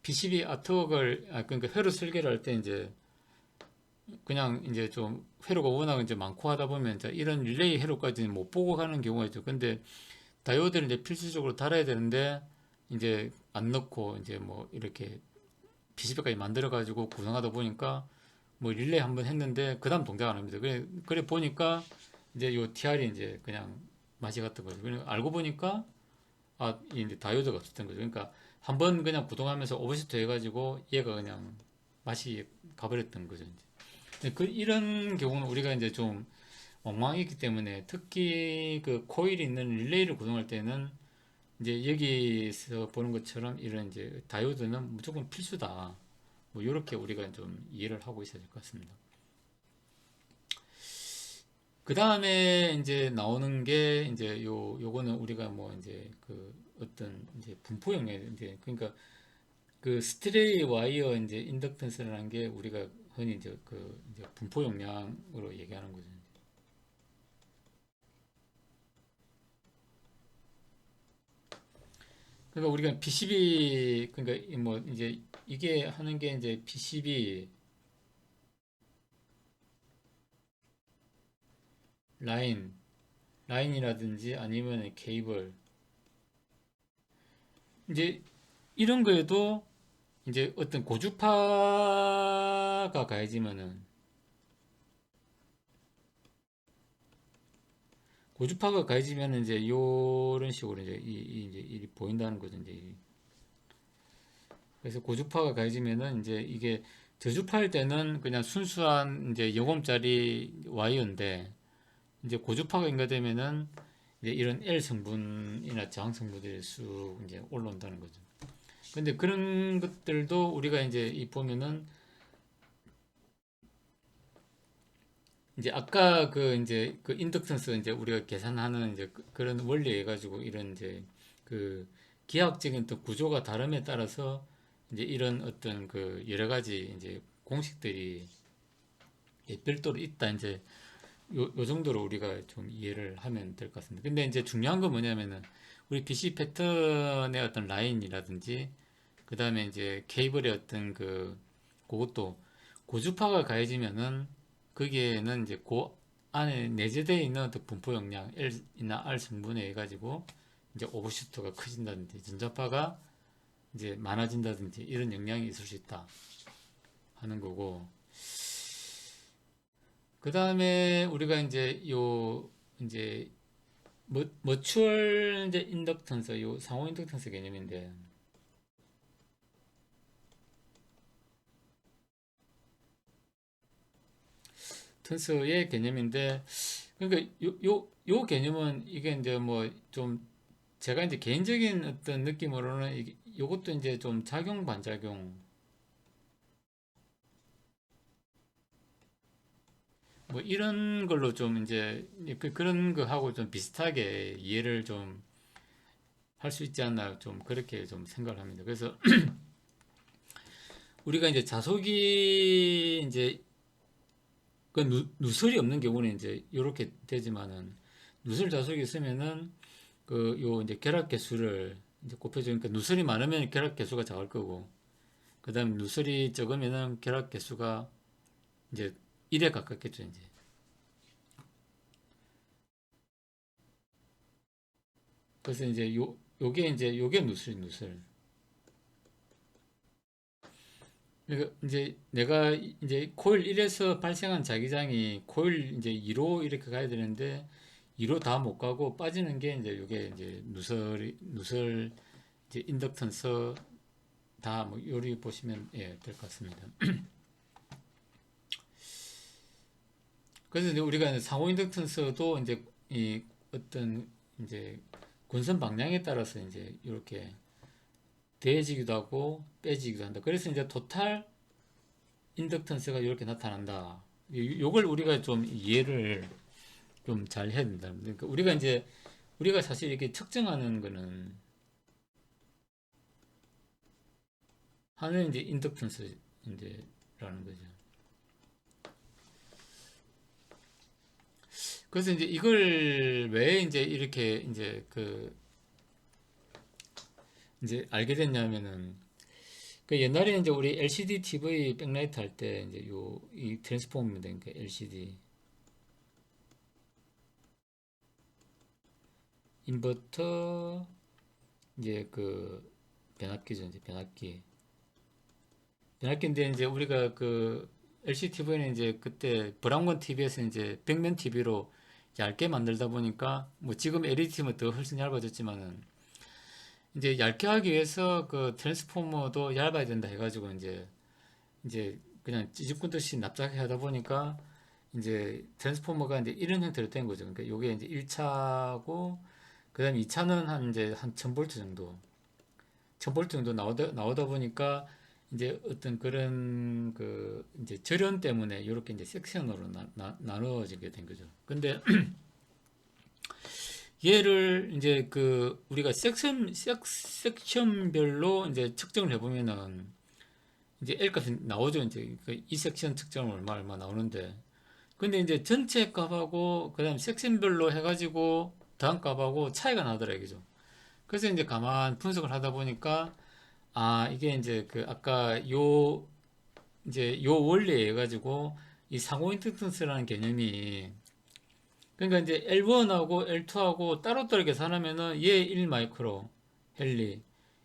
PCB 아트웍을, 그러니까 회로 설계를 할 때 이제 그냥 이제 좀 회로가 워낙 이제 많고 하다 보면 이제 이런 릴레이 회로까지는 못 보고 가는 경우가 있죠. 근데 다이오드를 이제 필수적으로 달아야 되는데 이제 안 넣고 이제 뭐 이렇게 PCB까지 만들어 가지고 구성하다 보니까 뭐 릴레이 한번 했는데 그다음 동작 안 합니다. 그래 보니까 이제 요 TR이 이제 그냥 맛이 갔던 거죠. 그래 알고 보니까 이제 다이오드가 없었던 거죠. 그러니까 한번 그냥 구동하면서 오버슈트 해가지고 얘가 그냥 맛이 가버렸던 거죠. 이제. 이런 경우는 우리가 이제 좀 엉망이기 때문에 특히 코일이 있는 릴레이를 구동할 때는 이제 여기서 보는 것처럼 이런 이제 다이오드는 무조건 필수다. 뭐 이렇게 우리가 좀 이해를 하고 있어야 될 것 같습니다. 그 다음에 이제 나오는 게 이제 요거는 우리가 뭐 이제 어떤 이제 분포 영역, 이제 그러니까 스트레이 와이어 이제 인덕턴스라는 게 우리가 흔히 이제 이제 분포 용량으로 얘기하는 거죠. 그러니까 우리가 PCB, 그러니까 뭐 이제 이게 하는 게 이제 PCB, 라인, 라인이라든지 아니면 케이블, 이제 이런 거에도 이제 어떤 고주파가 가해지면은, 고주파가 가해지면은 이제 요런 식으로 이제 이제 이 보인다는 거죠. 이제 그래서 고주파가 가해지면은 이제 이게 저주파일 때는 그냥 순수한 이제 영옴짜리 와이어인데, 이제 고주파가 인가되면은 이제 이런 L 성분이나 저항 성분들이 쑥 이제 올라온다는 거죠. 근데 그런 것들도 우리가 이제 이 보면은 이제 아까 그 이제 그 인덕턴스 이제 우리가 계산하는 이제 그런 원리에 가지고 이런 이제 그 기하학적인 또 구조가 다름에 따라서 이제 이런 어떤 그 여러 가지 이제 공식들이 별도로 있다, 이제 요 정도로 우리가 좀 이해를 하면 될 것 같습니다. 근데 이제 중요한 건 뭐냐면은 우리 DC 패턴의 어떤 라인이라든지 그 다음에 이제 케이블의 어떤 그것도 고주파가 가해지면은 거기에는 이제 그 안에 내재되어 있는 어떤 분포 용량 L이나 R 성분에 의해 가지고 이제 오버슈트가 커진다든지 전자파가 이제 많아진다든지 이런 영향이 있을 수 있다 하는 거고, 그 다음에 우리가 이제 이제 머추얼 이제 인덕턴스, 요 상호 인덕턴스 개념인데, 턴스의 개념인데, 그러니까 요 개념은 이게 이제 뭐 좀 제가 이제 개인적인 어떤 느낌으로는 요것도 이제 좀 작용 반작용 뭐 이런 걸로 좀 이제 그런 거하고 좀 비슷하게 이해를 좀 할 수 있지 않나, 좀 그렇게 좀 생각을 합니다. 그래서 우리가 이제 자석이 이제 그 누설이 없는 경우는 이제 이렇게 되지만은, 누설 자석이 있으면은 그 요 이제 결합 개수를 이제 곱해주니까, 누설이 많으면 결합 개수가 작을 거고, 그다음에 누설이 적으면은 결합 개수가 이제 1에 가깝겠죠, 이제. 그래서 이제 요게 이제 요게 누설. 그러니까 이제 내가 이제 코일 1에서 발생한 자기장이 코일 이제 2로 이렇게 가야 되는데 2로 다 못 가고 빠지는 게 이제 요게 이제 누설 이제 인덕턴스 다 뭐 요리 보시면 예, 될 것 같습니다. 그래서 이제 우리가 이제 상호 인덕턴스도 이제 이 어떤 이제 군선 방향에 따라서 이제 이렇게 더해지기도 하고 빼지기도 한다. 그래서 이제 토탈 인덕턴스가 이렇게 나타난다. 요걸 우리가 좀 이해를 좀 잘 해야 된다. 그러니까 우리가 사실 이렇게 측정하는 거는 하는 이제 인덕턴스 이제라는 거죠. 그래서 이제 이걸 왜 이제 이렇게 이제 알게 됐냐면은, 그 옛날에 이제 우리 LCD TV 백라이트 할 때 이제 이 트랜스포머입니다. 그러니까 LCD 인버터 이제 그 변압기죠. 이제 변압기인데 이제 우리가 그 LCD TV는 이제 그때 브라운관 TV에서 이제 벽면 TV로 얇게 만들다 보니까, 뭐 지금 LED TV는 더 훨씬 얇아졌지만은 이제 얇게 하기 위해서 그 트랜스포머도 얇아야 된다 해가지고 이제 그냥 찌집꾼듯이 납작하게 하다 보니까 이제 트랜스포머가 이제 이런 형태로 된 거죠. 그러니까 요게 이제 1차고, 그다음에 2차는 한 이제 한 1000볼트 정도, 1000볼트 정도 나오다 보니까 이제 어떤 그런 그 이제 절연 때문에 이렇게 이제 섹션으로 나누어지게 된 거죠. 근데 얘를 이제 그 우리가 섹션별로 이제 측정을 해보면은 이제 L 값이 나오죠. 이제 그이 섹션 측정은 얼마 나오는데, 근데 이제 전체 값하고 그다음 섹션별로 해가지고 더한 값하고 차이가 나더라 이거죠. 그래서 이제 가만 분석을 하다 보니까, 아 이게 이제 그 아까 이제 요 원리에 의해 가지고 이 상호 인덕턴스라는 개념이 그러니까 이제 L1하고 L2하고 따로따로 계산하면은 얘 1 마이크로 헨리,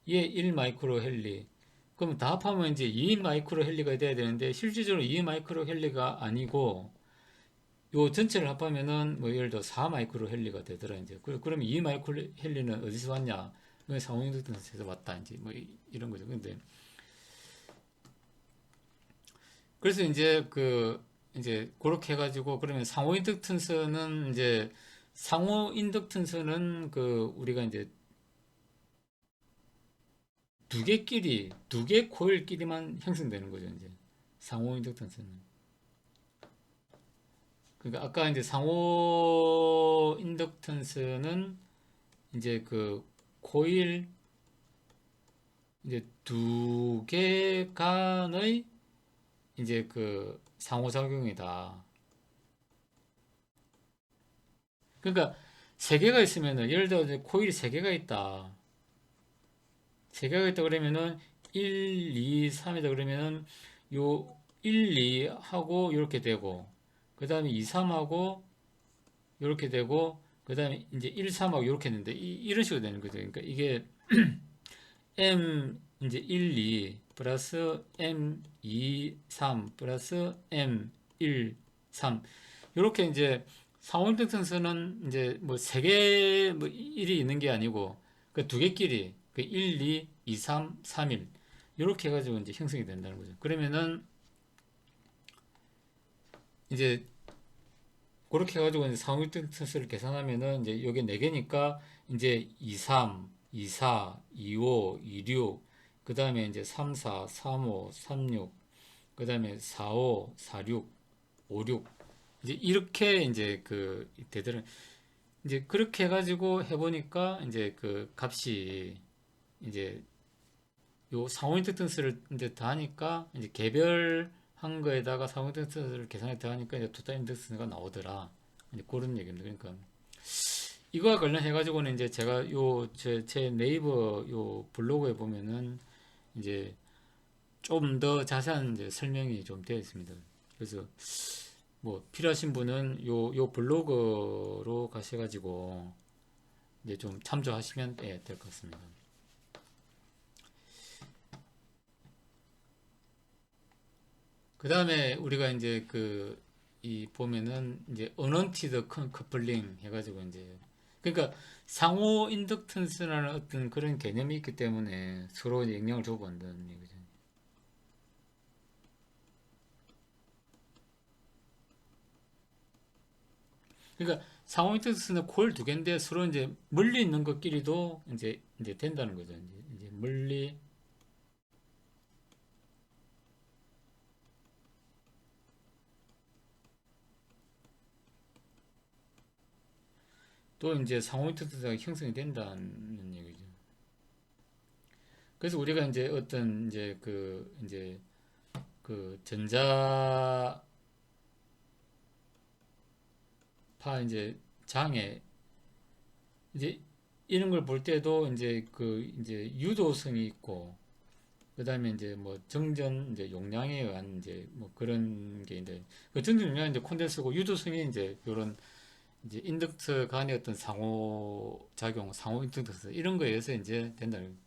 얘 1 마이크로 헨리. 그럼 다 합하면 이제 2 마이크로 헨리가 돼야 되는데 실질적으로 2 마이크로 헨리가 아니고 요 전체를 합하면은 뭐 예를 들어 4 마이크로 헨리가 되더라 이제. 그러면 2 마이크로 헨리는 어디서 왔냐? 상호인덕턴스에서 왔다 이제 뭐 이런 거죠. 근데 그래서 이제 그렇게 해가지고 그러면 상호 인덕턴스는 이제 상호 인덕턴스는 우리가 이제 두 개 코일끼리만 형성되는 거죠 이제 상호 인덕턴스는. 그러니까 아까 이제 상호 인덕턴스는 이제 코일 이제 두 개 간의 이제 상호작용이다. 그러니까 세 개가 있으면은 예를 들어 이제 코일이 세 개가 있다. 세 개가 있다 그러면은 1, 2, 3이다 그러면은 요 1, 2 하고 이렇게 되고 그 다음에 2, 3하고 이렇게 되고 그 다음에 이제 1, 3하고 이렇게 되는데 이런 식으로 되는 거죠. 그러니까 이게 M 이제 1, 2 플러스 M 2, 3 플러스 M 1, 3 이렇게 이제 상호인덕션스는 이제 뭐 세 개 뭐 일이 있는 게 아니고 그 두 개끼리 1, 2, 2, 3, 3, 1 이렇게 해가지고 이제 형성이 된다는 거죠. 그러면은 이제 그렇게 해가지고 이제 상호인덕션스를 계산하면은 이제 요게 네 개니까 이제 2, 3, 2, 4, 2, 5, 2, 6 그 다음에 이제 3, 4, 3, 5, 3, 6 그 다음에 4, 5, 4, 6, 5, 6 이제 이렇게 이제 되더라. 이제 그렇게 해가지고 해보니까 이제 값이 이제 요 상호 인덕턴스를 이제 더하니까 이제 개별한 거에다가 상호 인덕턴스를 계산해 더하니까 이제 토탈 인덕턴스가 나오더라. 이제 그런 얘기입니다. 그러니까 이거와 관련해 가지고는 이제 제가 제 네이버 요 블로그에 보면은 이제 좀 더 자세한 이제 설명이 좀 되어 있습니다. 그래서 뭐 필요하신 분은 요 블로그로 가셔가지고 이제 좀 참조하시면 될 것 같습니다. 그 다음에 우리가 이제 이 보면은 이제 언언티드 커플링 해가지고 이제 그러니까 상호 인덕턴스라는 어떤 그런 개념이 있기 때문에 서로 이제 영향을 주고받는 얘기죠. 그러니까 상호 인덕턴스는 코일 두 개인데 서로 이제 멀리 있는 것끼리도 이제 된다는 거죠. 이제 멀리 또 이제 상호 인덕턴스가 형성이 된다는 얘기죠. 그래서 우리가 이제 어떤 이제 이제 전자파 이제 장애 이제 이런 걸 볼 때도 이제 이제 유도성이 있고 그다음에 이제 뭐 정전 이제 용량에 의한 이제 뭐 그런 게 이제 정전 용량 이제 콘덴서고 유도성이 이제 요런 이제 인덕터 간의 어떤 상호 작용, 상호 인덕터 이런 거에 의해서 이제 된다는.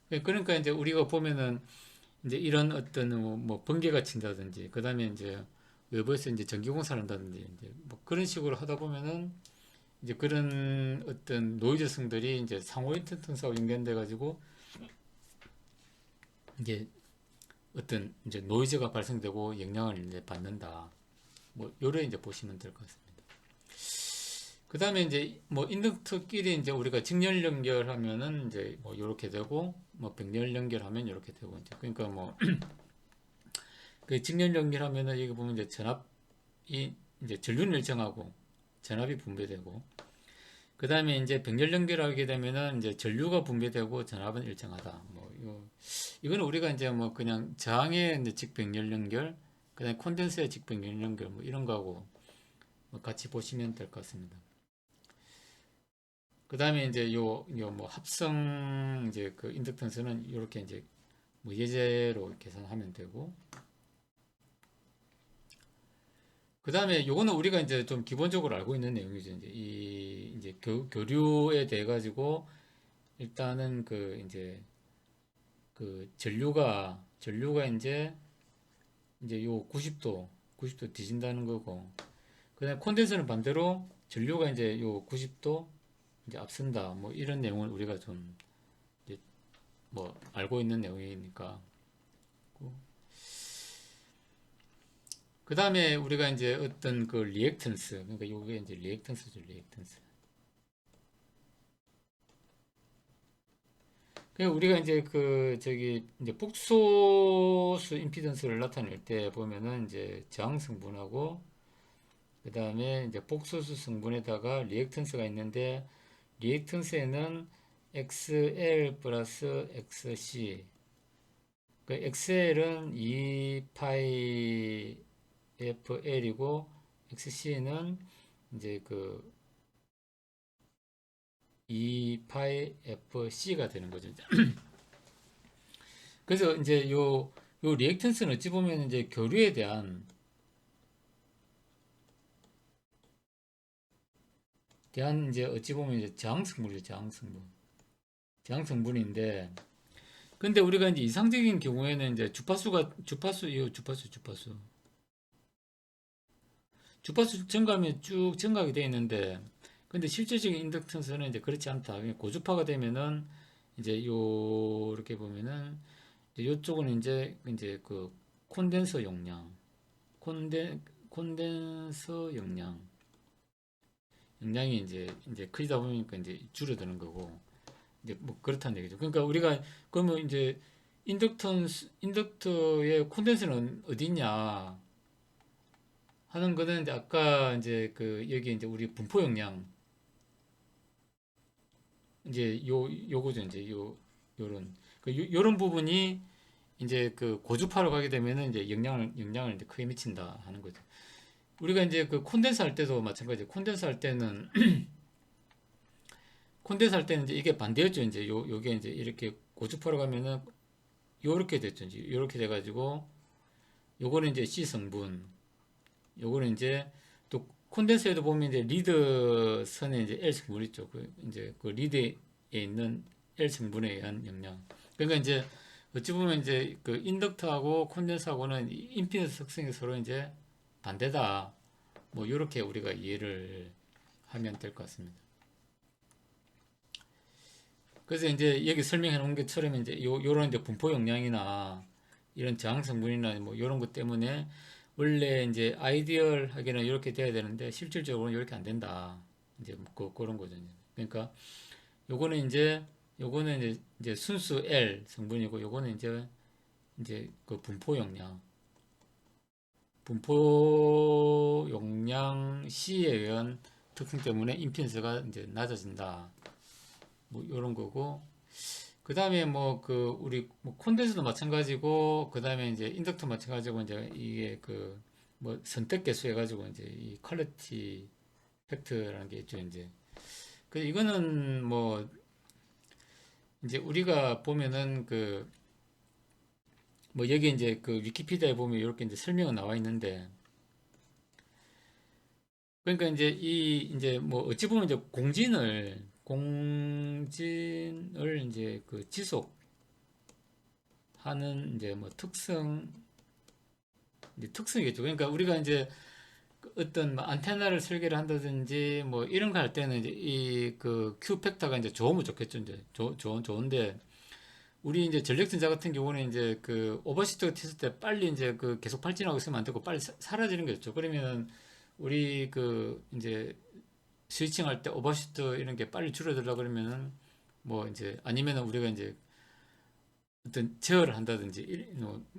그러니까 이제 우리가 보면은 이제 이런 어떤 뭐 번개가 친다든지 그다음에 이제 외부에서 이제 전기공사를 한다든지 이제 뭐 그런 식으로 하다 보면은 이제 그런 어떤 노이즈성들이 이제 상호 인터턴스하고 연결돼 가지고 이제 어떤 이제 노이즈가 발생되고 영향을 이제 받는다. 뭐 요래 이제 보시면 될 것 같습니다. 그 다음에 이제 뭐 인덕터끼리 이제 우리가 직렬 연결하면은 이제 뭐 요렇게 되고 뭐 백렬 연결하면 요렇게 되고 이제 그러니까 뭐 그 직렬 연결하면은 여기 보면 이제 전압이 이제 전류는 일정하고 전압이 분배되고 그 다음에 이제 백렬 연결하게 되면은 이제 전류가 분배되고 전압은 일정하다. 뭐 이거는 우리가 이제 뭐 그냥 저항의 이제 직백렬 연결, 그다음에 콘덴서의 직백렬 연결 뭐 이런 거하고 뭐 같이 보시면 될 것 같습니다. 그 다음에 이제 요 뭐 합성 이제 인덕턴스는 이렇게 이제 뭐 예제로 계산하면 되고 그 다음에 요거는 우리가 이제 좀 기본적으로 알고 있는 내용이죠. 이제 이 이제 교류에 대해 가지고 일단은 그 이제 그 전류가 이제 요 90도 뒤진다는 거고, 그다음에 콘덴서는 반대로 전류가 이제 요 90도 이제 앞선다. 뭐 이런 내용을 우리가 좀 이제 뭐 알고 있는 내용이니까. 그다음에 우리가 이제 어떤 그 리액턴스, 그러니까 요게 이제 리액턴스죠, 리액턴스. 그 우리가 이제 그 저기 이제 폭소수 임피던스를 나타낼 때 보면은 이제 저항 성분하고 그 다음에 이제 폭소수 성분에다가 리액턴스가 있는데, 리액턴스에는 XL 플러스 XC, 그 XL은 2파이 FL이고 XC는 이제 그 2파이 FC가 되는 거죠. 그래서 이제 요 리액턴스는 어찌 보면 이제 교류에 대한 이제 어찌 보면 이제 저항 성분이죠, 저항 성분. 저항 성분인데, 근데 우리가 이제 이상적인 경우에는 이제 주파수 증가하면 쭉 증가하게 돼 있는데, 근데 실제적인 인덕턴스는 이제 그렇지 않다. 고주파가 되면은 이제 이렇게 보면은 이제 요쪽은 이제 그 콘덴서 용량, 콘덴서 용량이 이제 크다 보니까 이제 줄어드는 거고, 이제 뭐 그렇다는 얘기죠. 그러니까 우리가 그러면 이제 인덕터의 콘덴서는 어디 있냐 하는 거는 이제 아까 이제 그 여기 이제 우리 분포 용량, 이제 요거죠. 이제 요런 요런 부분이 이제 그 고주파로 가게 되면은 이제 영향을 이제 크게 미친다 하는 거죠. 우리가 이제 그 콘덴서 할 때도 마찬가지예요. 콘덴서 할 때는 이제 이게 반대였죠. 이제 요게 이제 이렇게 고주파로 가면은 요렇게 됐죠. 이제 요렇게 돼가지고 요거는 이제 C 성분, 요거는 이제 또 콘덴서에도 보면 이제 리드 선에 이제 L 성분 있죠. 그 이제 그 리드에 있는 L 성분에 의한 영향. 그러니까 이제 어찌 보면 이제 그 인덕터하고 콘덴서하고는 임피던스 특성이 서로 이제 반대다. 뭐 이렇게 우리가 이해를 하면 될 것 같습니다. 그래서 이제 여기 설명해 놓은 것처럼 이제 요런 이제 분포 용량이나 이런 저항 성분이나 뭐 이런 것 때문에 원래 이제 아이디얼하게는 이렇게 돼야 되는데 실질적으로는 이렇게 안 된다. 이제 뭐 그런 거죠. 그러니까 요거는 이제 순수 L 성분이고, 요거는 이제 그 분포 용량 C에 의한 특성 때문에 임피던스가 이제 낮아진다. 뭐 이런 거고, 그 다음에 뭐 그 우리 뭐 콘덴서도 마찬가지고, 그 다음에 이제 인덕터 마찬가지고, 이제 이게 그 뭐 선택 계수 해가지고 이제 이 퀄리티 팩트라는 게 있죠. 이제 그 이거는 뭐 이제 우리가 보면은 그 뭐 여기 이제 그 위키피디아에 보면 이렇게 이제 설명은 나와 있는데, 그러니까 이제 이 이제 뭐 어찌 보면 이제 공진을 이제 그 지속하는 이제 뭐 특성이겠죠. 그러니까 우리가 이제 그 어떤 뭐 안테나를 설계를 한다든지 뭐 이런 거 할 때는 이제 이 그 Q 팩터가 이제 좋으면 좋겠죠. 이제 좋은데, 우리 이제 전력전자 같은 경우는 이제 그 오버시트가 튀었을 때 빨리 이제 그 계속 발진하고 있으면 안 되고 빨리 사라지는 거죠. 그러면은 우리 그 이제 스위칭 할 때 오버시트 이런 게 빨리 줄어들라 그러면은 뭐 이제 아니면은 우리가 이제 어떤 제어를 한다든지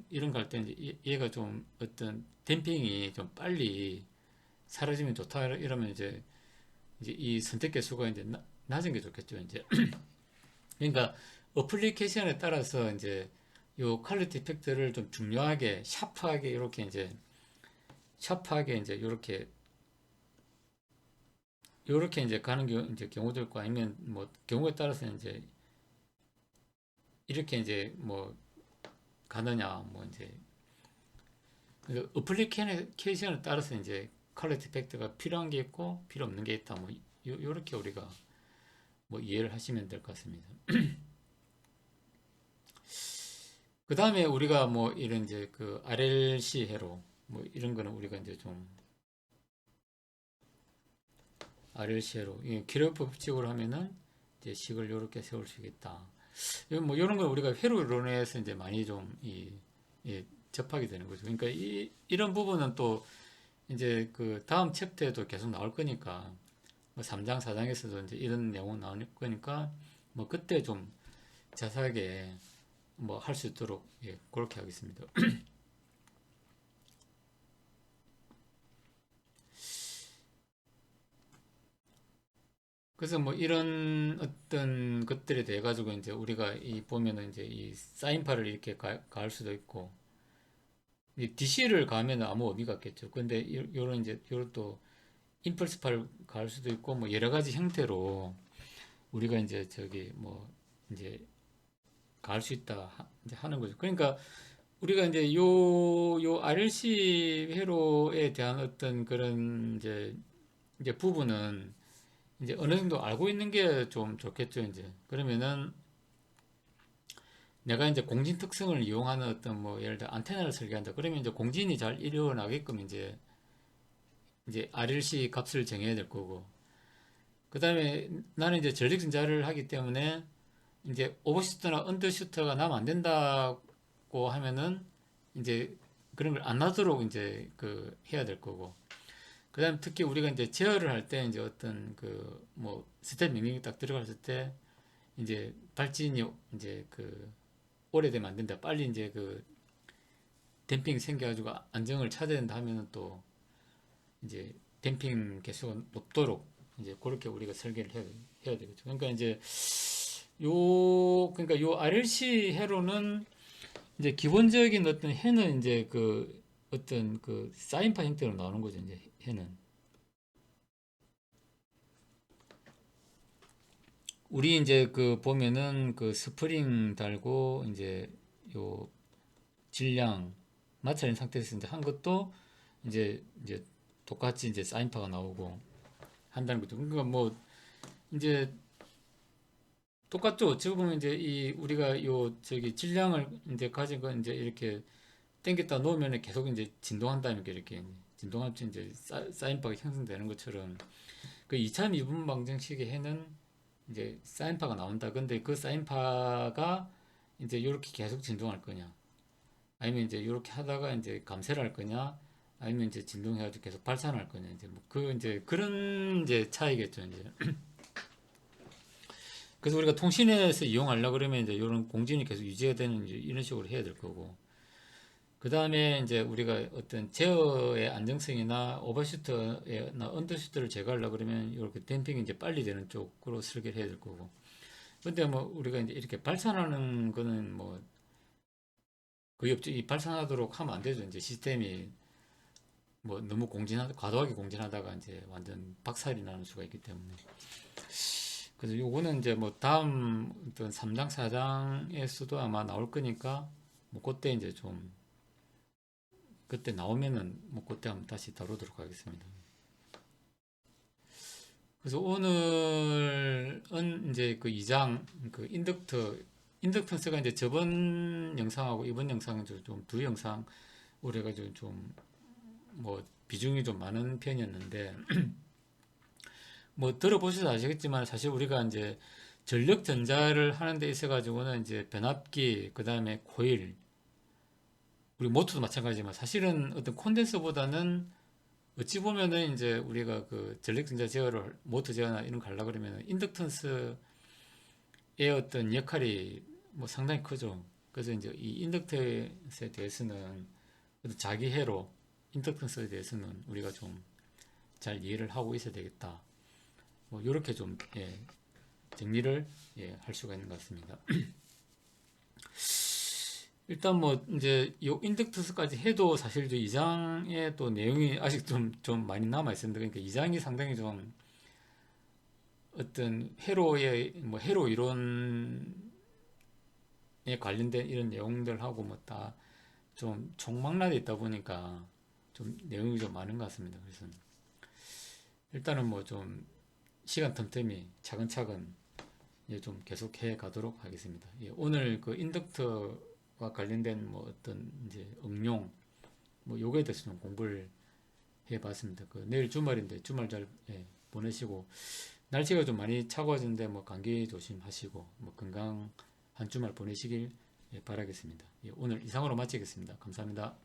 이런 거 할 때 이제 얘가 좀 어떤 댐핑이 좀 빨리 사라지면 좋다 이러면 이제 이 선택 개수가 이제 낮은 게 좋겠죠. 이제 그러니까 어플리케이션에 따라서 이제 요 퀄리티 팩트를 좀 중요하게 샤프하게 이제 요렇게 이제 가는 이제 경우도 있고, 아니면 뭐 경우에 따라서 이제 이렇게 이제 뭐 가느냐 뭐 이제 어플리케이션에 따라서 이제 퀄리티 팩터가 필요한 게 있고 필요 없는 게 있다. 뭐 요렇게 우리가 뭐 이해를 하시면 될 것 같습니다. 그 다음에 우리가 뭐 이런 이제 그 RLC 회로 뭐 이런 거는 우리가 이제 좀 RLC 회로 기록 법칙으로 하면은 이제 식을 요렇게 세울 수 있겠다. 뭐 이런 걸 우리가 회로 이론에서 이제 많이 좀 접하게 되는 거죠. 그러니까 이런 부분은 또 이제 그 다음 챕터에도 계속 나올 거니까 뭐 3장, 4장에서도 이제 이런 내용은 나올 거니까 뭐 그때 좀 자세하게 뭐 할 수 있도록 그렇게 하겠습니다. 그래서 뭐 이런 어떤 것들에 대해 가지고 이제 우리가 이 보면은 이제 이 사인파를 이렇게 가할 수도 있고 이 DC를 가하면 아무 의미가 없겠죠. 근데 요런 이제 요런 또 임펄스파를 가할 수도 있고 뭐 여러 가지 형태로 우리가 이제 저기 뭐 이제 가할 수 있다 이제 하는 거죠. 그러니까 우리가 이제 요 RLC 회로에 대한 어떤 그런 이제 부분은 이제 어느 정도 알고 있는 게 좀 좋겠죠, 이제. 그러면은 내가 이제 공진 특성을 이용하는 어떤 뭐 예를 들어 안테나를 설계한다. 그러면 이제 공진이 잘 일어나게끔 이제 RLC 값을 정해야 될 거고. 그다음에 나는 이제 전력전자를 하기 때문에 이제 오버슈터나 언더슈터가 나면 안 된다고 하면은 이제 그런 걸 안 나도록 이제 그 해야 될 거고. 그다음 특히 우리가 이제 제어를 할 때 이제 어떤 그 뭐 스텝 명령이 딱 들어갔을 때 이제 발진이 이제 그 오래되면 안 된다. 빨리 이제 그 댐핑 생겨가지고 안정을 찾아야 된다 하면은 또 이제 댐핑 개수가 높도록 이제 그렇게 우리가 설계를 해야 되겠죠. 그러니까 이제 그러니까 요 RLC 회로는 이제 기본적인 어떤 해는 이제 그 어떤 그 사인파 형태로 나오는 거죠. 이제 해는. 우리 이제 그 보면은 그 스프링 달고 이제 요 질량 마찰인 상태에서 이제 한 것도 이제 똑같이 이제 사인파가 나오고 한다는 거죠. 그러니까 뭐 이제 똑같죠. 어찌 보면 이제 이 우리가 요 저기 질량을 이제 가진 거 이제 이렇게 당겼다 놓으면 계속 이제 진동한다는 게 이렇게 진동하면 이제 사인파가 형성되는 것처럼 그 2차 미분 방정식의 해는 이제 사인파가 나온다. 근데 그 사인파가 이제 이렇게 계속 진동할 거냐? 아니면 이제 이렇게 하다가 이제 감쇄를 할 거냐? 아니면 이제 진동해가지고 계속 발산할 거냐? 이제 뭐 그 이제 그런 이제 차이겠죠. 이제 그래서 우리가 통신에서 이용하려 그러면 이제 이런 공진이 계속 유지가 되는 이제 이런 식으로 해야 될 거고. 그 다음에 이제 우리가 어떤 제어의 안정성이나 오버슈트나 언더슈트를 제거하려 그러면 이렇게 댐핑이 이제 빨리 되는 쪽으로 설계를 해야 될 거고. 근데 뭐 우리가 이제 이렇게 발산하는 거는 뭐 거의 없죠. 이 발산하도록 하면 안 되죠. 이제 시스템이 뭐 너무 과도하게 공진하다가 이제 완전 박살이 나는 수가 있기 때문에. 그래서 요거는 이제 뭐 다음 어떤 3장, 4장에서도 아마 나올 거니까 뭐 그때 이제 좀 그때 나오면은 뭐 그때 한번 다시 다루도록 하겠습니다. 그래서 오늘은 이제 그 2장 그 인덕턴스가 이제 저번 영상하고 이번 영상은 좀 두 영상 우리가 좀 뭐 비중이 좀 많은 편이었는데 뭐 들어보셔서 아시겠지만 사실 우리가 이제 전력 전자를 하는 데 있어 가지고는 이제 변압기 그다음에 코일 우리 모터도 마찬가지지만 사실은 어떤 콘덴서보다는 어찌 보면은 이제 우리가 그 전력전자 제어를 모터 제어나 이런 거 하려 그러면 인덕턴스의 어떤 역할이 뭐 상당히 크죠. 그래서 이제 이 인덕턴스에 대해서는 어떤 자기 해로 인덕턴스에 대해서는 우리가 좀 잘 이해를 하고 있어야 되겠다. 뭐 이렇게 좀 정리를 할 수가 있는 것 같습니다. 일단 뭐 이제 요 인덕턴스까지 해도 사실 저 2장의 또 내용이 아직 좀 많이 남아 있습니다. 그러니까 2장이 상당히 좀 어떤 회로의 뭐 회로 이론에 관련된 이런 내용들하고 뭐 다 좀 총망라돼 있다 보니까 좀 내용이 좀 많은 것 같습니다. 그래서 일단은 뭐 좀 시간 틈틈이 차근차근 이제 좀 계속 해 가도록 하겠습니다. 예, 오늘 그 인덕터와 관련된 뭐 어떤 이제 응용 뭐 요거에 대해서 좀 공부를 해 봤습니다. 그 내일 주말인데 주말 잘 보내시고, 날씨가 좀 많이 차가워졌는데 뭐 감기 조심하시고 뭐 건강한 주말 보내시길 바라겠습니다. 예, 오늘 이상으로 마치겠습니다. 감사합니다.